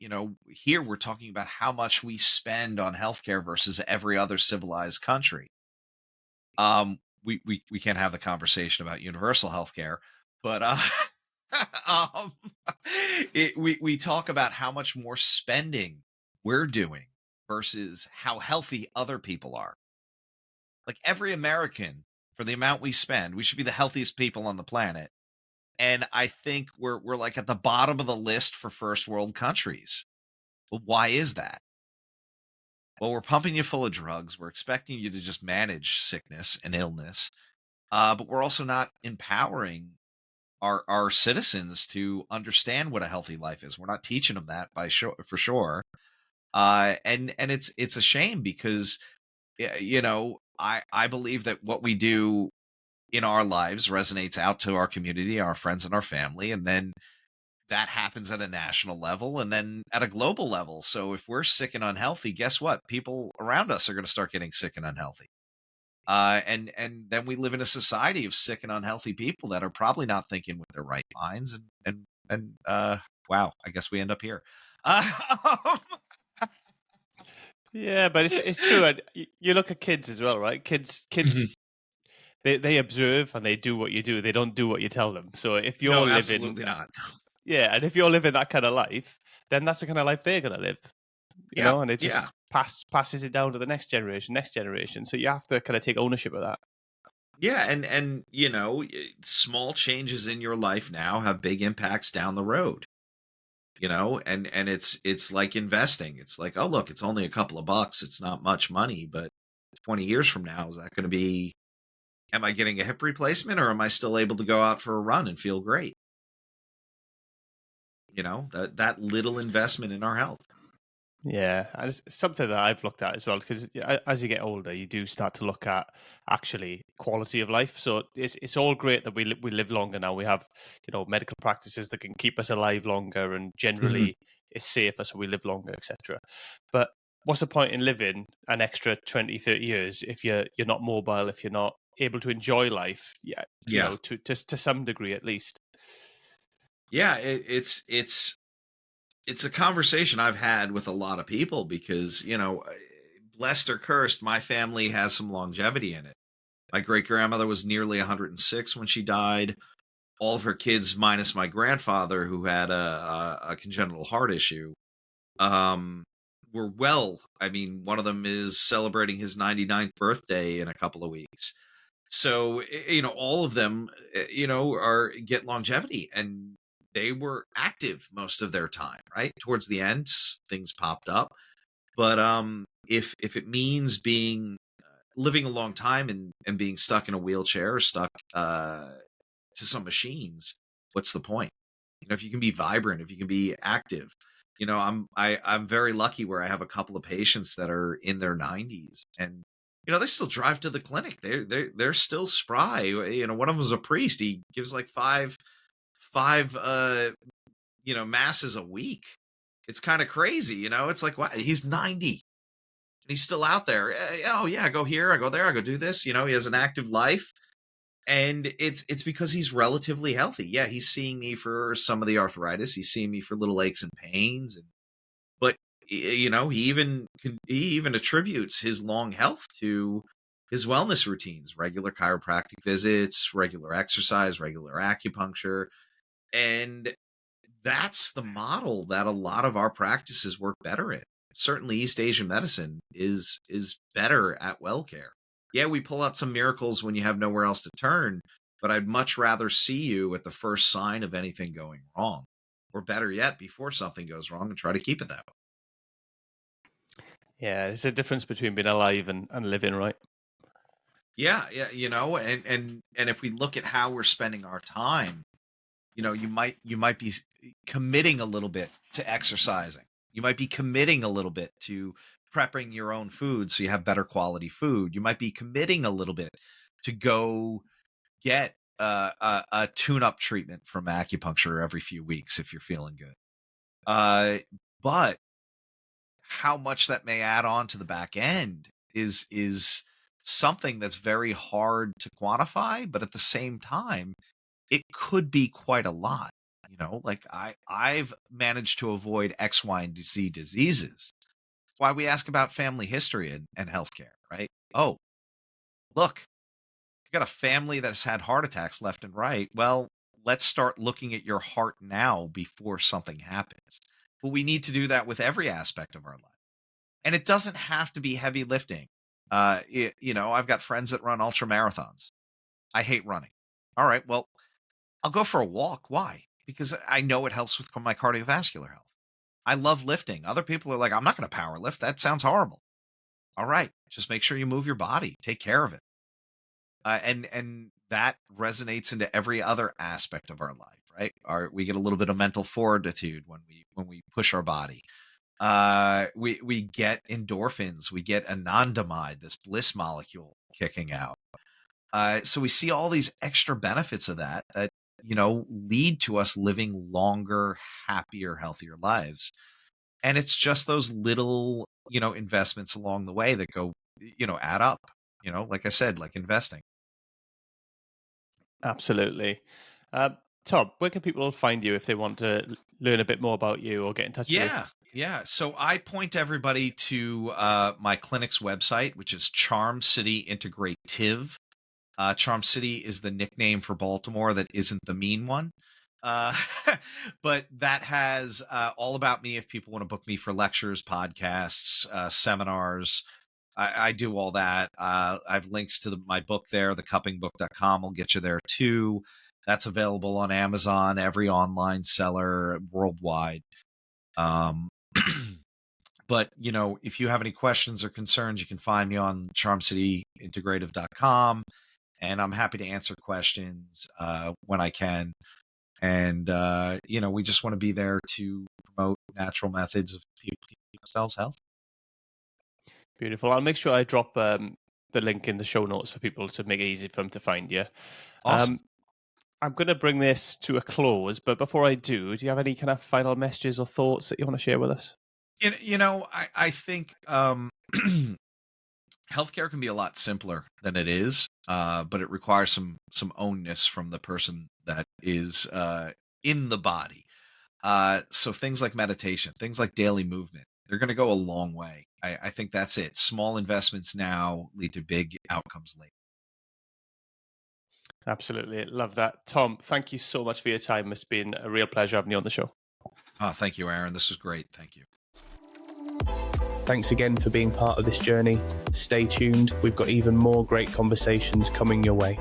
Here we're talking about how much we spend on healthcare versus every other civilized country. We can't have the conversation about universal healthcare, but um, we talk about how much more spending we're doing versus how healthy other people are. Like every American, for the amount we spend, we should be the healthiest people on the planet. And I think we're like at the bottom of the list for first world countries. Well, why is that? Well, we're pumping you full of drugs. We're expecting you to just manage sickness and illness. But we're also not empowering our citizens to understand what a healthy life is. We're not teaching them that for sure. And it's a shame because I believe that what we do in our lives resonates out to our community, our friends and our family, and then that happens at a national level and then at a global level. So if we're sick and unhealthy, guess what? People around us are going to start getting sick and unhealthy. And then we live in a society of sick and unhealthy people that are probably not thinking with their right minds. And wow, I guess we end up here. Yeah, but it's true. And you look at kids as well, right? Kids, Mhm. they observe and they do what you do. They don't do what you tell them. So if you're No, living, absolutely not. and if you're living that kind of life, then that's the kind of life they're going to live. Yeah, And it yeah. just passes it down to the next generation. So you have to kind of take ownership of that. Yeah, and small changes in your life now have big impacts down the road. And it's like investing. It's like, oh look, it's only a couple of bucks. It's not much money, but 20 years from now, is that going to be, am I getting a hip replacement or am I still able to go out for a run and feel great? That little investment in our health. Yeah, and it's something that I've looked at as well, because as you get older, you do start to look at actually quality of life. So it's all great that we live longer now. We have medical practices that can keep us alive longer, and Mhm. generally it's safer, so we live longer, etc. But what's the point in living an extra 20, 30 years if you're not mobile, if you're not able to enjoy life? Yeah, Yeah. to some degree at least. Yeah, it's a conversation I've had with a lot of people because, blessed or cursed, my family has some longevity in it. My great grandmother was nearly 106 when she died. All of her kids, minus my grandfather, who had a congenital heart issue, um, were well. I mean, one of them is celebrating his 99th birthday in a couple of weeks. So, all of them, are get longevity, and they were active most of their time, right? Towards the end, things popped up. But if it means being living a long time and being stuck in a wheelchair or stuck to some machines, what's the point? If you can be vibrant, if you can be active, I'm very lucky where I have a couple of patients that are in their 90s, and they still drive to the clinic. They're still spry. One of them is a priest. He gives like five masses a week. It's kind of crazy. It's like, wow, he's 90 and he's still out there. Oh yeah, I go here, I go there, I go do this. He has an active life, and it's because he's relatively healthy. Yeah, he's seeing me for some of the arthritis. He's seeing me for little aches and pains, but he even attributes his long health to his wellness routines, regular chiropractic visits, regular exercise, regular acupuncture. And that's the model that a lot of our practices work better in. Certainly East Asian medicine is better at well care. Yeah, we pull out some miracles when you have nowhere else to turn, but I'd much rather see you at the first sign of anything going wrong, or better yet, before something goes wrong, and try to keep it that way. Yeah, there's a difference between being alive and living, right? Yeah, and if we look at how we're spending our time, you might be committing a little bit to exercising. You might be committing a little bit to prepping your own food so you have better quality food. You might be committing a little bit to go get a tune-up treatment from acupuncture every few weeks if you're feeling good. But how much that may add on to the back end is something that's very hard to quantify, but at the same time, it could be quite a lot. Like I've managed to avoid X, Y, and Z diseases. That's why we ask about family history and healthcare, right? Oh, look, you got a family that's had heart attacks left and right. Well, let's start looking at your heart now before something happens. But we need to do that with every aspect of our life. And it doesn't have to be heavy lifting. I've got friends that run ultra marathons. I hate running. All right, well, I'll go for a walk. Why? Because I know it helps with my cardiovascular health. I love lifting. Other people are like, I'm not going to power lift. That sounds horrible. All right, just make sure you move your body. Take care of it. And that resonates into every other aspect of our life, right? We get a little bit of mental fortitude when we push our body. We get endorphins. We get anandamide, this bliss molecule kicking out. So we see all these extra benefits of that lead to us living longer, happier, healthier lives. And it's just those little, investments along the way that go, add up, like I said, like investing. Absolutely. Tom, where can people find you if they want to learn a bit more about you or get in touch with you? Yeah. So I point everybody to my clinic's website, which is Charm City Integrative. Charm City is the nickname for Baltimore that isn't the mean one. But that has all about me if people want to book me for lectures, podcasts, seminars. I do all that. I have links to my book there, thecuppingbook.com will get you there too. That's available on Amazon, every online seller worldwide. But, if you have any questions or concerns, you can find me on charmcityintegrative.com. And I'm happy to answer questions when I can. And, we just want to be there to promote natural methods of people keeping themselves healthy. Beautiful. I'll make sure I drop the link in the show notes for people to make it easy for them to find you. Awesome. I'm going to bring this to a close, but before I do you have any kind of final messages or thoughts that you want to share with us? I think healthcare can be a lot simpler than it is, but it requires some ownness from the person that is in the body. So things like meditation, things like daily movement, they're going to go a long way. I think that's it. Small investments now lead to big outcomes later. Absolutely. Love that. Tom, thank you so much for your time. It's been a real pleasure having you on the show. Oh, thank you, Aaron. This was great. Thank you. Thanks again for being part of this journey. Stay tuned. We've got even more great conversations coming your way.